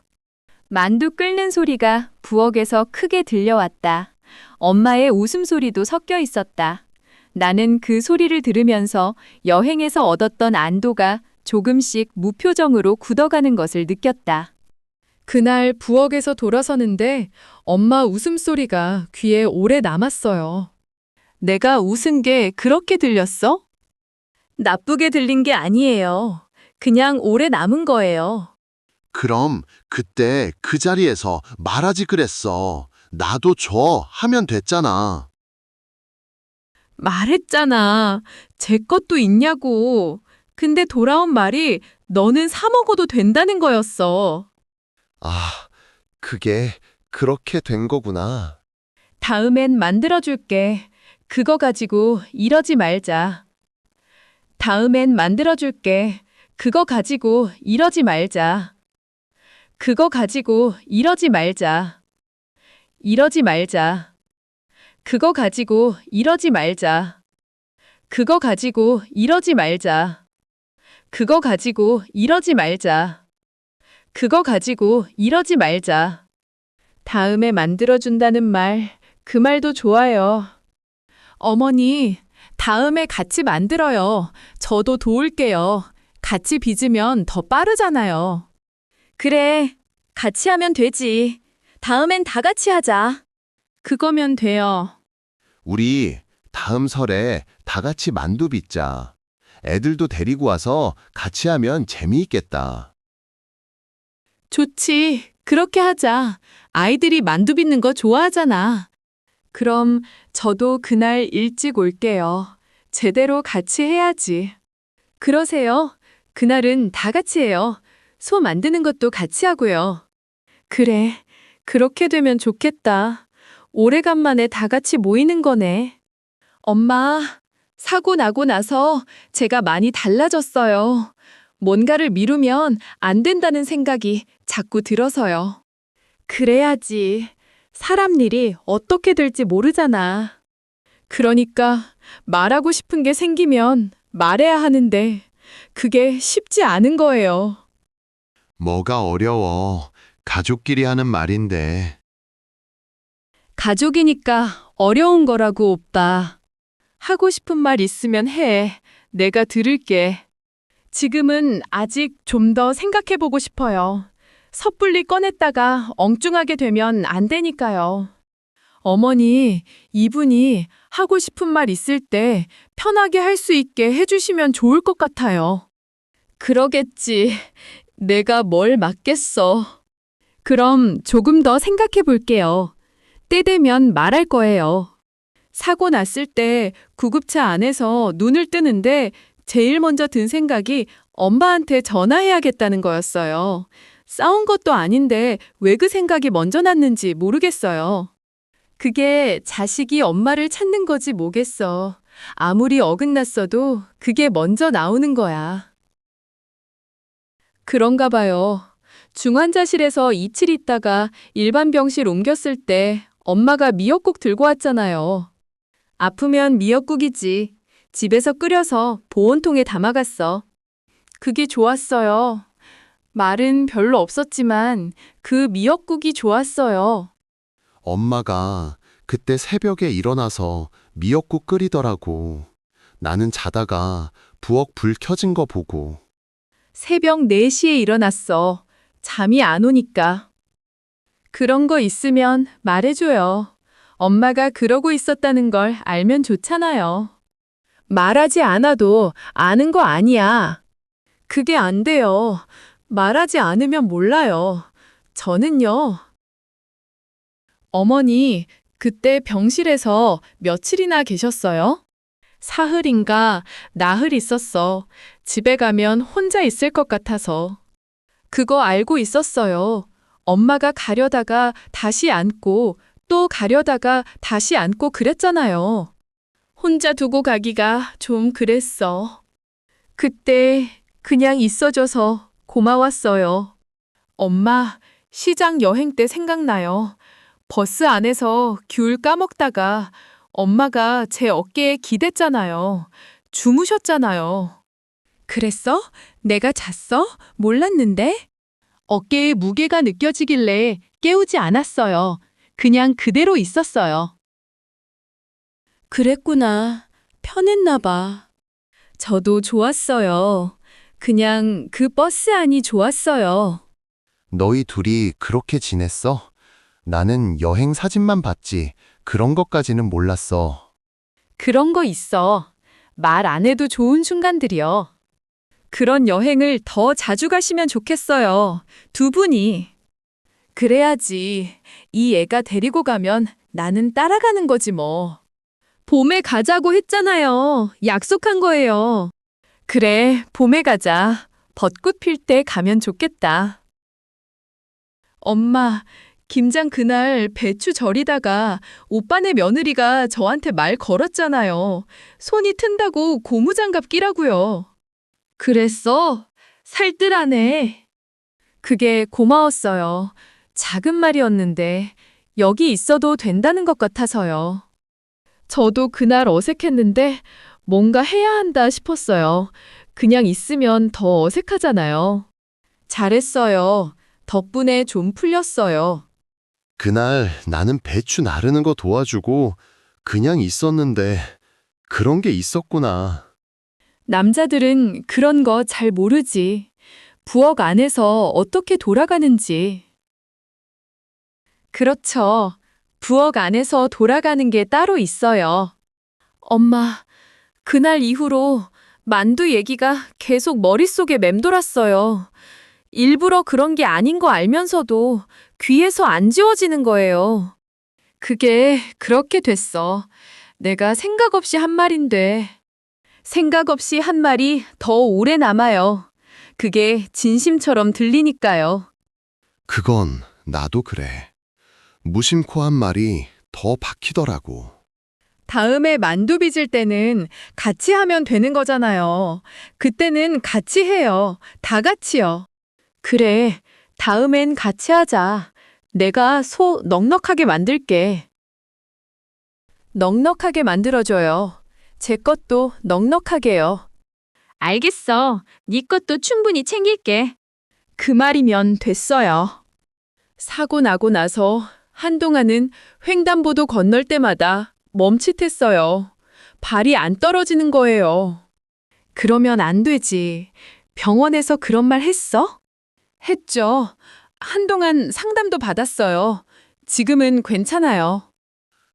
만두 끓는 소리가 부엌에서 크게 들려왔다. 엄마의 웃음소리도 섞여 있었다. 나는 그 소리를 들으면서 여행에서 얻었던 안도가 조금씩 무표정으로 굳어가는 것을 느꼈다. 그날 부엌에서 돌아서는데 엄마 웃음소리가 귀에 오래 남았어요. 내가 웃은 게 그렇게 들렸어? 나쁘게 들린 게 아니에요. 그냥 오래 남은 거예요. 그럼 그때 그 자리에서 말하지 그랬어. 나도 줘 하면 됐잖아. 말했잖아. 제 것도 있냐고. 근데 돌아온 말이 너는 사 먹어도 된다는 거였어. 아, 그게 그렇게 된 거구나. 다음엔 만들어줄게. 그거 가지고 이러지 말자. 다음엔 만들어줄게. 그거 가지고 이러지 말자. 그거 가지고 이러지 말자. 이러지 말자. 그거 가지고 이러지 말자. 그거 가지고 이러지 말자. 그거 가지고 이러지 말자. 그거 가지고 이러지 말자. 다음에 만들어준다는 말, 그 말도 좋아요. 어머니, 다음에 같이 만들어요. 저도 도울게요. 같이 빚으면 더 빠르잖아요. 그래, 같이 하면 되지. 다음엔 다 같이 하자. 그거면 돼요. 우리 다음 설에 다 같이 만두 빚자. 애들도 데리고 와서 같이 하면 재미있겠다. 좋지. 그렇게 하자. 아이들이 만두 빚는 거 좋아하잖아. 그럼 저도 그날 일찍 올게요. 제대로 같이 해야지. 그러세요. 그날은 다 같이 해요. 소 만드는 것도 같이 하고요. 그래. 그렇게 되면 좋겠다. 오래간만에 다 같이 모이는 거네. 엄마, 사고 나고 나서 제가 많이 달라졌어요. 뭔가를 미루면 안 된다는 생각이 자꾸 들어서요. 그래야지. 사람 일이 어떻게 될지 모르잖아. 그러니까 말하고 싶은 게 생기면 말해야 하는데 그게 쉽지 않은 거예요. 뭐가 어려워. 가족끼리 하는 말인데. 가족이니까 어려운 거라고, 오빠. 하고 싶은 말 있으면 해. 내가 들을게. 지금은 아직 좀 더 생각해보고 싶어요. 섣불리 꺼냈다가 엉뚱하게 되면 안 되니까요. 어머니, 이분이 하고 싶은 말 있을 때 편하게 할 수 있게 해주시면 좋을 것 같아요. 그러겠지. 내가 뭘 맡겠어. 그럼 조금 더 생각해 볼게요. 때 되면 말할 거예요. 사고 났을 때 구급차 안에서 눈을 뜨는데 제일 먼저 든 생각이 엄마한테 전화해야겠다는 거였어요. 싸운 것도 아닌데 왜 그 생각이 먼저 났는지 모르겠어요. 그게 자식이 엄마를 찾는 거지 뭐겠어. 아무리 어긋났어도 그게 먼저 나오는 거야. 그런가 봐요. 중환자실에서 이틀 있다가 일반 병실 옮겼을 때 엄마가 미역국 들고 왔잖아요. 아프면 미역국이지. 집에서 끓여서 보온통에 담아갔어. 그게 좋았어요. 말은 별로 없었지만 그 미역국이 좋았어요. 엄마가 그때 새벽에 일어나서 미역국 끓이더라고. 나는 자다가 부엌 불 켜진 거 보고. 새벽 4시에 일어났어. 잠이 안 오니까. 그런 거 있으면 말해줘요. 엄마가 그러고 있었다는 걸 알면 좋잖아요. 말하지 않아도 아는 거 아니야. 그게 안 돼요. 말하지 않으면 몰라요. 저는요. 어머니, 그때 병실에서 며칠이나 계셨어요? 사흘인가 나흘 있었어. 집에 가면 혼자 있을 것 같아서. 그거 알고 있었어요. 엄마가 가려다가 다시 앉고 또 가려다가 다시 앉고 그랬잖아요. 혼자 두고 가기가 좀 그랬어. 그때 그냥 있어줘서 고마웠어요. 엄마, 시장 여행 때 생각나요. 버스 안에서 귤 까먹다가 엄마가 제 어깨에 기댔잖아요. 주무셨잖아요. 그랬어? 내가 잤어? 몰랐는데? 어깨에 무게가 느껴지길래 깨우지 않았어요. 그냥 그대로 있었어요. 그랬구나. 편했나 봐. 저도 좋았어요. 그냥 그 버스 안이 좋았어요. 너희 둘이 그렇게 지냈어? 나는 여행 사진만 봤지. 그런 것까지는 몰랐어. 그런 거 있어. 말 안 해도 좋은 순간들이요. 그런 여행을 더 자주 가시면 좋겠어요. 두 분이. 그래야지. 이 애가 데리고 가면 나는 따라가는 거지 뭐. 봄에 가자고 했잖아요. 약속한 거예요. 그래, 봄에 가자. 벚꽃 필 때 가면 좋겠다. 엄마, 김장 그날 배추 절이다가 오빠네 며느리가 저한테 말 걸었잖아요. 손이 튼다고 고무장갑 끼라고요. 그랬어? 살뜰하네. 그게 고마웠어요. 작은 말이었는데 여기 있어도 된다는 것 같아서요. 저도 그날 어색했는데 뭔가 해야 한다 싶었어요. 그냥 있으면 더 어색하잖아요. 잘했어요. 덕분에 좀 풀렸어요. 그날 나는 배추 나르는 거 도와주고 그냥 있었는데 그런 게 있었구나. 남자들은 그런 거 잘 모르지. 부엌 안에서 어떻게 돌아가는지. 그렇죠. 부엌 안에서 돌아가는 게 따로 있어요. 엄마, 그날 이후로 만두 얘기가 계속 머릿속에 맴돌았어요. 일부러 그런 게 아닌 거 알면서도 귀에서 안 지워지는 거예요. 그게 그렇게 됐어. 내가 생각 없이 한 말인데. 생각 없이 한 말이 더 오래 남아요. 그게 진심처럼 들리니까요. 그건 나도 그래. 무심코 한 말이 더 박히더라고. 다음에 만두 빚을 때는 같이 하면 되는 거잖아요. 그때는 같이 해요. 다 같이요. 그래, 다음엔 같이 하자. 내가 소 넉넉하게 만들게. 넉넉하게 만들어줘요. 제 것도 넉넉하게요. 알겠어. 네 것도 충분히 챙길게. 그 말이면 됐어요. 사고 나고 나서 한동안은 횡단보도 건널 때마다 멈칫했어요. 발이 안 떨어지는 거예요. 그러면 안 되지. 병원에서 그런 말 했어? 했죠. 한동안 상담도 받았어요. 지금은 괜찮아요.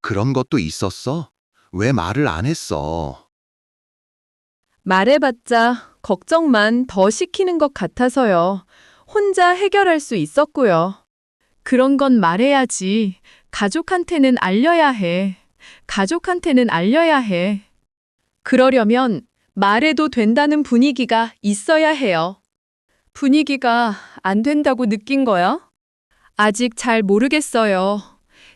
그런 것도 있었어? 왜 말을 안 했어? 말해봤자 걱정만 더 시키는 것 같아서요. 혼자 해결할 수 있었고요. 그런 건 말해야지. 가족한테는 알려야 해. 가족한테는 알려야 해. 그러려면 말해도 된다는 분위기가 있어야 해요. 분위기가 안 된다고 느낀 거야? 아직 잘 모르겠어요.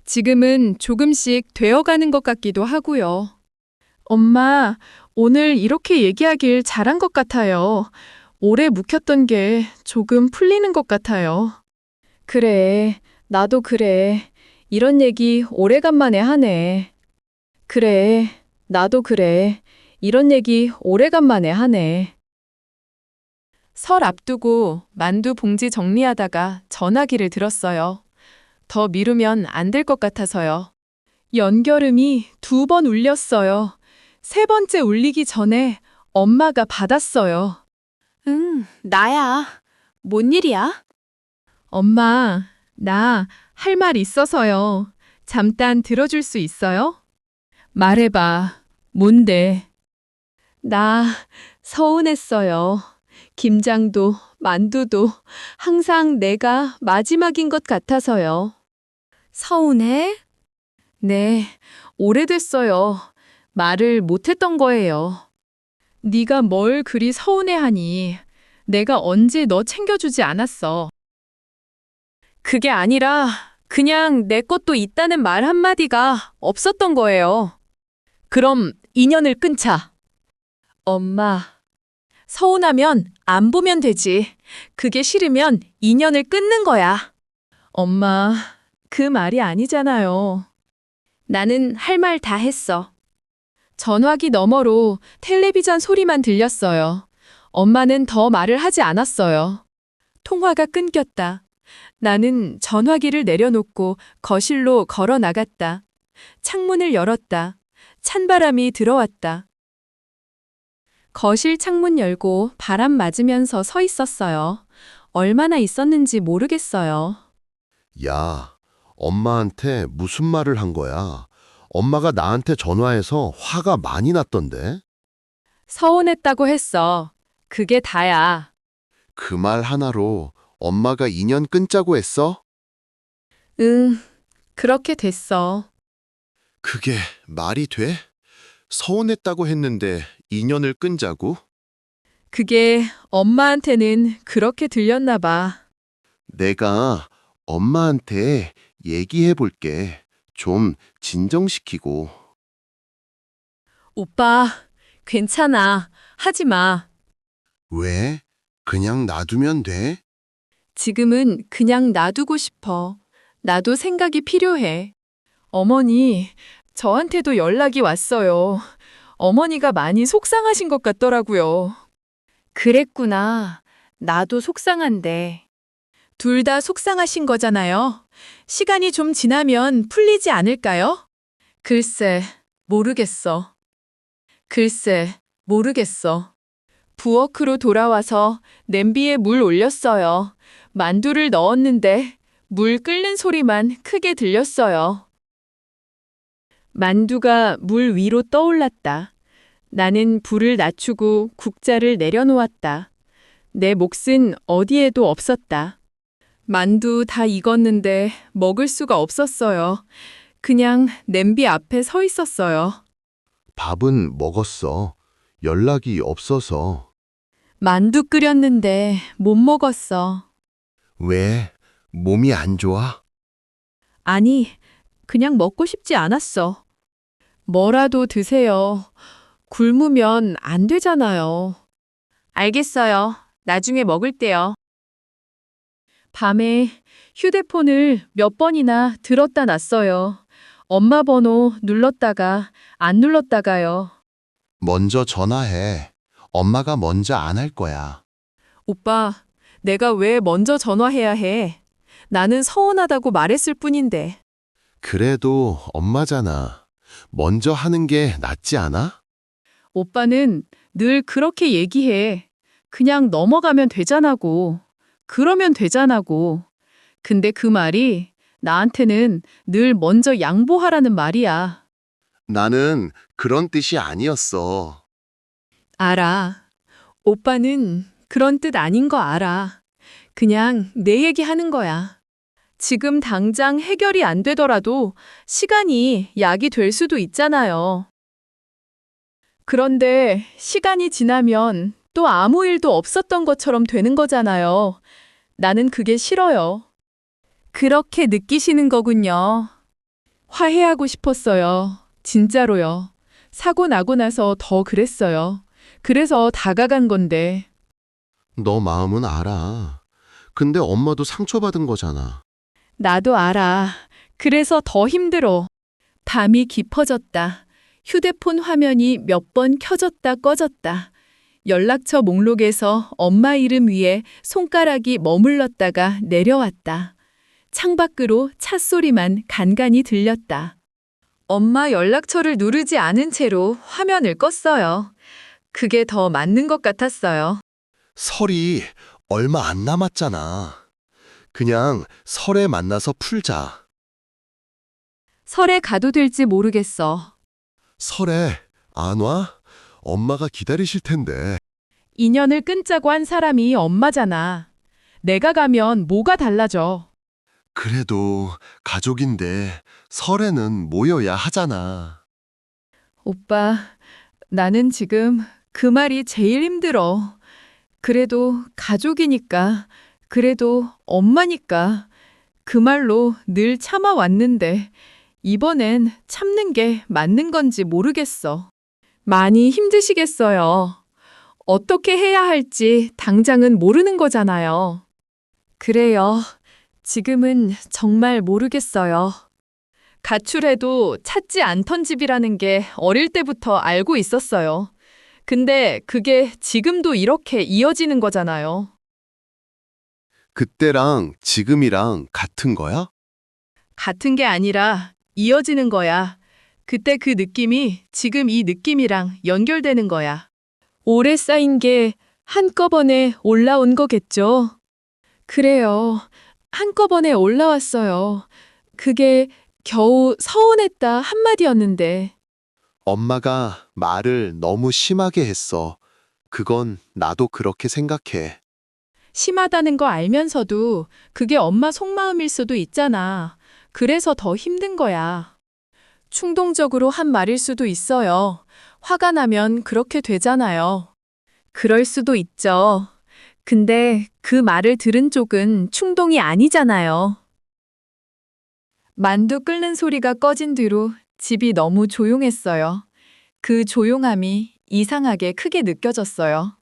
지금은 조금씩 되어가는 것 같기도 하고요. 엄마, 오늘 이렇게 얘기하길 잘한 것 같아요. 오래 묵혔던 게 조금 풀리는 것 같아요. 그래, 나도 그래. 이런 얘기 오래간만에 하네. 그래, 나도 그래. 이런 얘기 오래간만에 하네. 설 앞두고 만두 봉지 정리하다가 전화기를 들었어요. 더 미루면 안 될 것 같아서요. 연결음이 2번 울렸어요. 3번째 울리기 전에 엄마가 받았어요. 응, 나야. 뭔 일이야? 엄마, 나 할 말 있어서요. 잠깐 들어줄 수 있어요? 말해봐. 뭔데? 나 서운했어요. 김장도 만두도 항상 내가 마지막인 것 같아서요. 서운해? 네, 오래됐어요. 말을 못했던 거예요. 네가 뭘 그리 서운해하니? 내가 언제 너 챙겨주지 않았어. 그게 아니라 그냥 내 것도 있다는 말 한마디가 없었던 거예요. 그럼 인연을 끊자. 엄마, 서운하면 안 보면 되지. 그게 싫으면 인연을 끊는 거야. 엄마, 그 말이 아니잖아요. 나는 할 말 다 했어. 전화기 너머로 텔레비전 소리만 들렸어요. 엄마는 더 말을 하지 않았어요. 통화가 끊겼다. 나는 전화기를 내려놓고 거실로 걸어 나갔다. 창문을 열었다. 찬바람이 들어왔다. 거실 창문 열고 바람 맞으면서 서 있었어요. 얼마나 있었는지 모르겠어요. 야, 엄마한테 무슨 말을 한 거야? 엄마가 나한테 전화해서 화가 많이 났던데? 서운했다고 했어. 그게 다야. 그 말 하나로 엄마가 인연 끊자고 했어? 응, 그렇게 됐어. 그게 말이 돼? 서운했다고 했는데 인연을 끈자고? 그게 엄마한테는 그렇게 들렸나 봐. 내가 엄마한테 얘기해 볼게. 좀 진정시키고. 오빠, 괜찮아. 하지 마. 왜? 그냥 놔두면 돼? 지금은 그냥 놔두고 싶어. 나도 생각이 필요해. 어머니, 저한테도 연락이 왔어요. 어머니가 많이 속상하신 것 같더라고요. 그랬구나. 나도 속상한데. 둘 다 속상하신 거잖아요. 시간이 좀 지나면 풀리지 않을까요? 글쎄, 모르겠어. 글쎄, 모르겠어. 부엌으로 돌아와서 냄비에 물 올렸어요. 만두를 넣었는데 물 끓는 소리만 크게 들렸어요. 만두가 물 위로 떠올랐다. 나는 불을 낮추고 국자를 내려놓았다. 내 몫은 어디에도 없었다. 만두 다 익었는데 먹을 수가 없었어요. 그냥 냄비 앞에 서 있었어요. 밥은 먹었어. 연락이 없어서. 만두 끓였는데 못 먹었어. 왜? 몸이 안 좋아? 아니, 그냥 먹고 싶지 않았어. 뭐라도 드세요. 굶으면 안 되잖아요. 알겠어요. 나중에 먹을게요. 밤에 휴대폰을 몇 번이나 들었다 놨어요. 엄마 번호 눌렀다가 안 눌렀다가요. 먼저 전화해. 엄마가 먼저 안 할 거야. 오빠, 내가 왜 먼저 전화해야 해? 나는 서운하다고 말했을 뿐인데. 그래도 엄마잖아. 먼저 하는 게 낫지 않아? 오빠는 늘 그렇게 얘기해. 그냥 넘어가면 되잖아고. 그러면 되잖아고. 근데 그 말이 나한테는 늘 먼저 양보하라는 말이야. 나는 그런 뜻이 아니었어. 알아. 오빠는 그런 뜻 아닌 거 알아. 그냥 내 얘기 하는 거야. 지금 당장 해결이 안 되더라도 시간이 약이 될 수도 있잖아요. 그런데 시간이 지나면 또 아무 일도 없었던 것처럼 되는 거잖아요. 나는 그게 싫어요. 그렇게 느끼시는 거군요. 화해하고 싶었어요. 진짜로요. 사고 나고 나서 더 그랬어요. 그래서 다가간 건데. 너 마음은 알아. 근데 엄마도 상처받은 거잖아. 나도 알아. 그래서 더 힘들어. 밤이 깊어졌다. 휴대폰 화면이 몇 번 켜졌다 꺼졌다. 연락처 목록에서 엄마 이름 위에 손가락이 머물렀다가 내려왔다. 창밖으로 차 소리만 간간히 들렸다. 엄마 연락처를 누르지 않은 채로 화면을 껐어요. 그게 더 맞는 것 같았어요. 설이 얼마 안 남았잖아. 그냥 설에 만나서 풀자. 설에 가도 될지 모르겠어. 설에 안 와? 엄마가 기다리실 텐데. 인연을 끊자고 한 사람이 엄마잖아. 내가 가면 뭐가 달라져. 그래도 가족인데 설에는 모여야 하잖아. 오빠, 나는 지금 그 말이 제일 힘들어. 그래도 가족이니까, 그래도 엄마니까 그 말로 늘 참아왔는데 이번엔 참는 게 맞는 건지 모르겠어. 많이 힘드시겠어요. 어떻게 해야 할지 당장은 모르는 거잖아요. 그래요. 지금은 정말 모르겠어요. 가출해도 찾지 않던 집이라는 게 어릴 때부터 알고 있었어요. 근데 그게 지금도 이렇게 이어지는 거잖아요. 그때랑 지금이랑 같은 거야? 같은 게 아니라 이어지는 거야. 그때 그 느낌이 지금 이 느낌이랑 연결되는 거야. 오래 쌓인 게 한꺼번에 올라온 거겠죠? 그래요. 한꺼번에 올라왔어요. 그게 겨우 서운했다 한마디였는데. 엄마가 말을 너무 심하게 했어. 그건 나도 그렇게 생각해. 심하다는 거 알면서도 그게 엄마 속마음일 수도 있잖아. 그래서 더 힘든 거야. 충동적으로 한 말일 수도 있어요. 화가 나면 그렇게 되잖아요. 그럴 수도 있죠. 근데 그 말을 들은 쪽은 충동이 아니잖아요. 만두 끓는 소리가 꺼진 뒤로 집이 너무 조용했어요. 그 조용함이 이상하게 크게 느껴졌어요.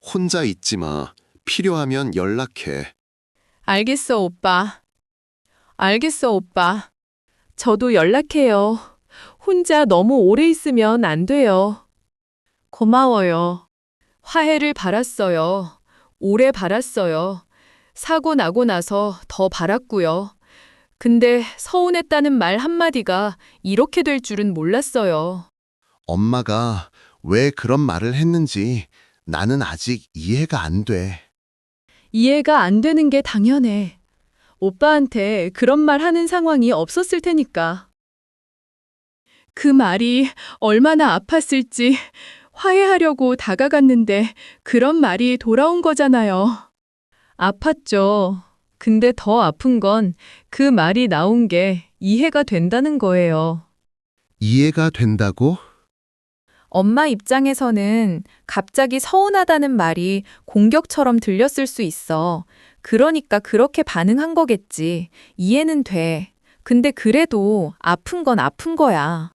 혼자 있지 마. 필요하면 연락해. 알겠어, 오빠. 알겠어, 오빠. 저도 연락해요. 혼자 너무 오래 있으면 안 돼요. 고마워요. 화해를 바랐어요. 오래 바랐어요. 사고 나고 나서 더 바랐고요. 근데 서운했다는 말 한마디가 이렇게 될 줄은 몰랐어요. 엄마가 왜 그런 말을 했는지 나는 아직 이해가 안 돼. 이해가 안 되는 게 당연해. 오빠한테 그런 말 하는 상황이 없었을 테니까. 그 말이 얼마나 아팠을지 화해하려고 다가갔는데 그런 말이 돌아온 거잖아요. 아팠죠. 근데 더 아픈 건 그 말이 나온 게 이해가 된다는 거예요. 이해가 된다고? 엄마 입장에서는 갑자기 서운하다는 말이 공격처럼 들렸을 수 있어. 그러니까 그렇게 반응한 거겠지. 이해는 돼. 근데 그래도 아픈 건 아픈 거야.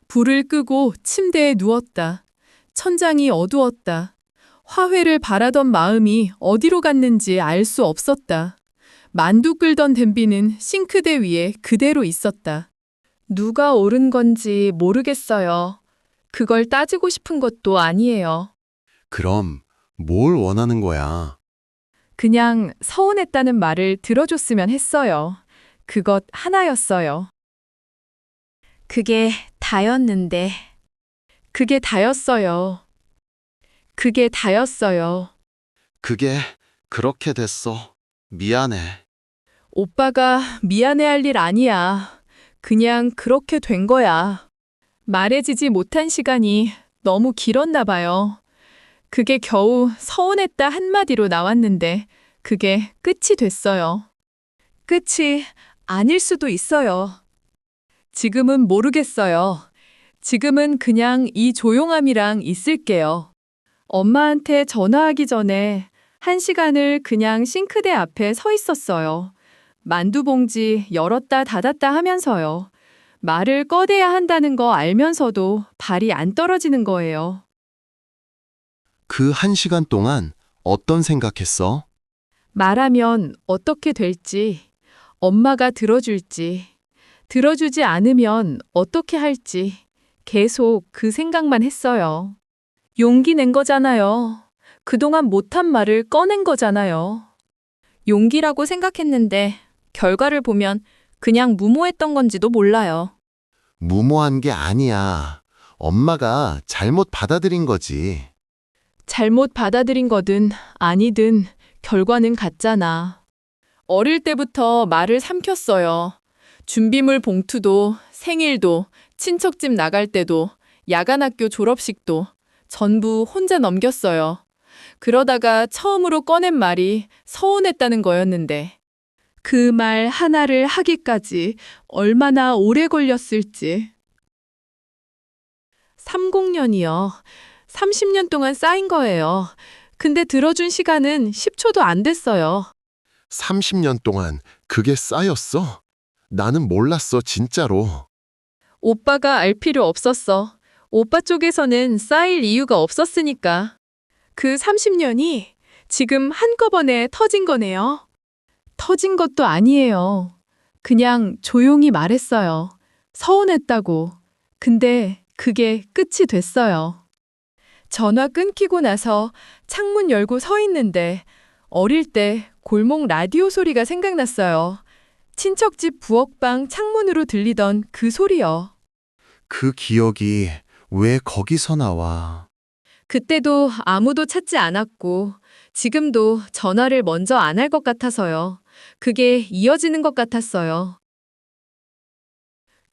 불을 끄고 침대에 누웠다. 천장이 어두웠다. 화해를 바라던 마음이 어디로 갔는지 알 수 없었다. 만두 끓던 냄비는 싱크대 위에 그대로 있었다. 누가 옳은 건지 모르겠어요. 그걸 따지고 싶은 것도 아니에요. 그럼 뭘 원하는 거야? 그냥 서운했다는 말을 들어줬으면 했어요. 그것 하나였어요. 그게 다였는데. 그게 다였어요. 그게 다였어요. 그게 그렇게 됐어. 미안해. 오빠가 미안해할 일 아니야. 그냥 그렇게 된 거야. 말해지지 못한 시간이 너무 길었나 봐요. 그게 겨우 서운했다 한마디로 나왔는데 그게 끝이 됐어요. 끝이 아닐 수도 있어요. 지금은 모르겠어요. 지금은 그냥 이 조용함이랑 있을게요. 엄마한테 전화하기 전에 1시간을 그냥 싱크대 앞에 서 있었어요. 만두 봉지 열었다 닫았다 하면서요. 말을 꺼내야 한다는 거 알면서도 발이 안 떨어지는 거예요. 그 1시간 동안 어떤 생각했어? 말하면 어떻게 될지, 엄마가 들어줄지, 들어주지 않으면 어떻게 할지 계속 그 생각만 했어요. 용기 낸 거잖아요. 그동안 못한 말을 꺼낸 거잖아요. 용기라고 생각했는데 결과를 보면 그냥 무모했던 건지도 몰라요. 무모한 게 아니야. 엄마가 잘못 받아들인 거지. 잘못 받아들인 거든 아니든 결과는 같잖아. 어릴 때부터 말을 삼켰어요. 준비물 봉투도 생일도 친척집 나갈 때도 야간학교 졸업식도 전부 혼자 넘겼어요. 그러다가 처음으로 꺼낸 말이 서운했다는 거였는데 그 말 하나를 하기까지 얼마나 오래 걸렸을지. 30년이요. 30년 동안 쌓인 거예요. 근데 들어준 시간은 10초도 안 됐어요. 30년 동안 그게 쌓였어? 나는 몰랐어, 진짜로. 오빠가 알 필요 없었어. 오빠 쪽에서는 쌓일 이유가 없었으니까. 그 30년이 지금 한꺼번에 터진 거네요. 터진 것도 아니에요. 그냥 조용히 말했어요. 서운했다고. 근데 그게 끝이 됐어요. 전화 끊기고 나서 창문 열고 서 있는데 어릴 때 골목 라디오 소리가 생각났어요. 친척집 부엌방 창문으로 들리던 그 소리요. 그 기억이 왜 거기서 나와? 그때도 아무도 찾지 않았고 지금도 전화를 먼저 안 할 것 같아서요. 그게 이어지는 것 같았어요.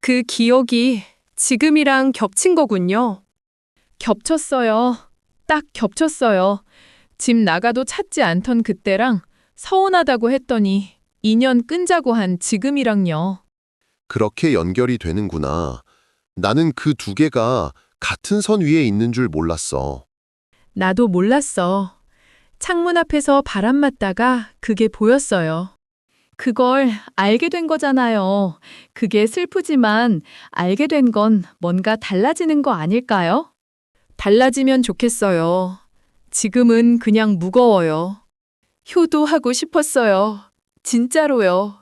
그 기억이 지금이랑 겹친 거군요. 겹쳤어요. 딱 겹쳤어요. 집 나가도 찾지 않던 그때랑 서운하다고 했더니 2년 끈자고 한 지금이랑요. 그렇게 연결이 되는구나. 나는 그 두 개가 같은 선 위에 있는 줄 몰랐어. 나도 몰랐어. 창문 앞에서 바람 맞다가 그게 보였어요. 그걸 알게 된 거잖아요. 그게 슬프지만 알게 된 건 뭔가 달라지는 거 아닐까요? 달라지면 좋겠어요. 지금은 그냥 무거워요. 효도하고 싶었어요. 진짜로요.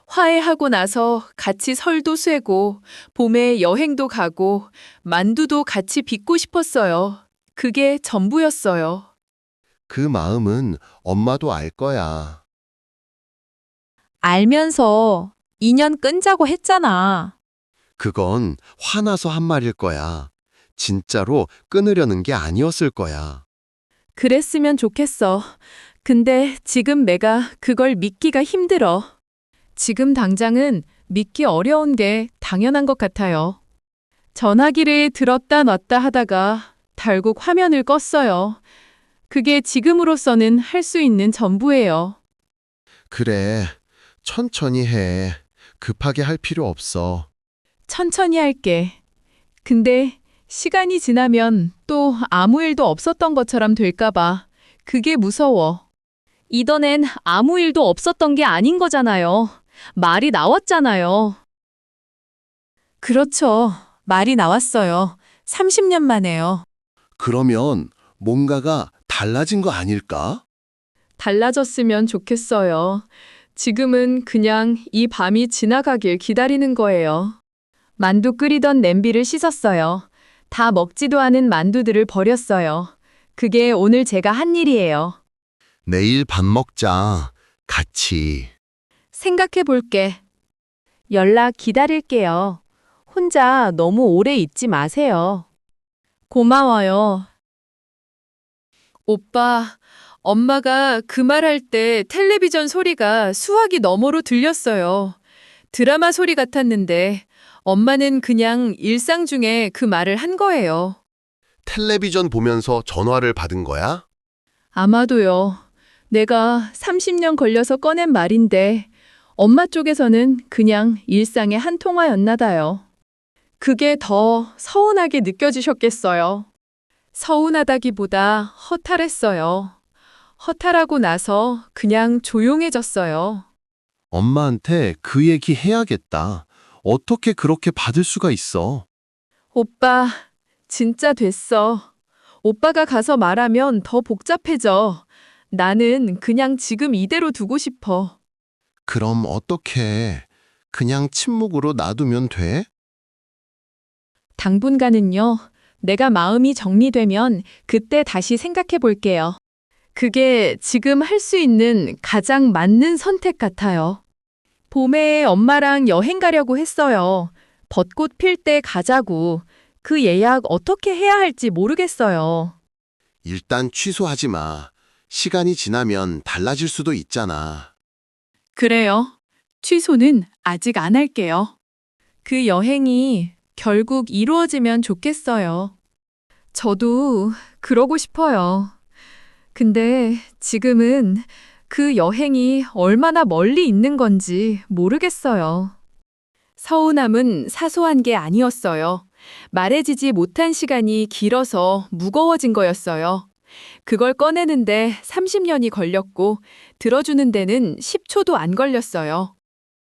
화해하고 나서 같이 설도 쇠고 봄에 여행도 가고 만두도 같이 빚고 싶었어요. 그게 전부였어요. 그 마음은 엄마도 알 거야. 알면서 2년 끈자고 했잖아. 그건 화나서 한 말일 거야. 진짜로 끊으려는 게 아니었을 거야. 그랬으면 좋겠어. 근데 지금 내가 그걸 믿기가 힘들어. 지금 당장은 믿기 어려운 게 당연한 것 같아요. 전화기를 들었다 놨다 하다가 결국 화면을 껐어요. 그게 지금으로서는 할 수 있는 전부예요. 그래, 천천히 해. 급하게 할 필요 없어. 천천히 할게. 근데 시간이 지나면 또 아무 일도 없었던 것처럼 될까봐 그게 무서워. 이번엔 아무 일도 없었던 게 아닌 거잖아요. 말이 나왔잖아요. 그렇죠. 말이 나왔어요. 30년 만에요. 그러면 뭔가가 달라진 거 아닐까? 달라졌으면 좋겠어요. 지금은 그냥 이 밤이 지나가길 기다리는 거예요. 만두 끓이던 냄비를 씻었어요. 다 먹지도 않은 만두들을 버렸어요. 그게 오늘 제가 한 일이에요. 내일 밥 먹자. 같이. 생각해 볼게. 연락 기다릴게요. 혼자 너무 오래 있지 마세요. 고마워요. 오빠, 엄마가 그 말할 때 텔레비전 소리가 수화기 너머로 들렸어요. 드라마 소리 같았는데 엄마는 그냥 일상 중에 그 말을 한 거예요. 텔레비전 보면서 전화를 받은 거야? 아마도요. 내가 30년 걸려서 꺼낸 말인데 엄마 쪽에서는 그냥 일상의 한 통화였나 봐요. 그게 더 서운하게 느껴지셨겠어요. 서운하다기보다 허탈했어요. 허탈하고 나서 그냥 조용해졌어요. 엄마한테 그 얘기 해야겠다. 어떻게 그렇게 받을 수가 있어? 오빠, 진짜 됐어. 오빠가 가서 말하면 더 복잡해져. 나는 그냥 지금 이대로 두고 싶어. 그럼 어떻게 그냥 침묵으로 놔두면 돼? 당분간은요. 내가 마음이 정리되면 그때 다시 생각해 볼게요. 그게 지금 할 수 있는 가장 맞는 선택 같아요. 봄에 엄마랑 여행 가려고 했어요. 벚꽃 필 때 가자고. 그 예약 어떻게 해야 할지 모르겠어요. 일단 취소하지 마. 시간이 지나면 달라질 수도 있잖아. 그래요. 취소는 아직 안 할게요. 그 여행이 결국 이루어지면 좋겠어요. 저도 그러고 싶어요. 근데 지금은 그 여행이 얼마나 멀리 있는 건지 모르겠어요. 서운함은 사소한 게 아니었어요. 말해지지 못한 시간이 길어서 무거워진 거였어요. 그걸 꺼내는데 30년이 걸렸고 들어주는 데는 10초도 안 걸렸어요.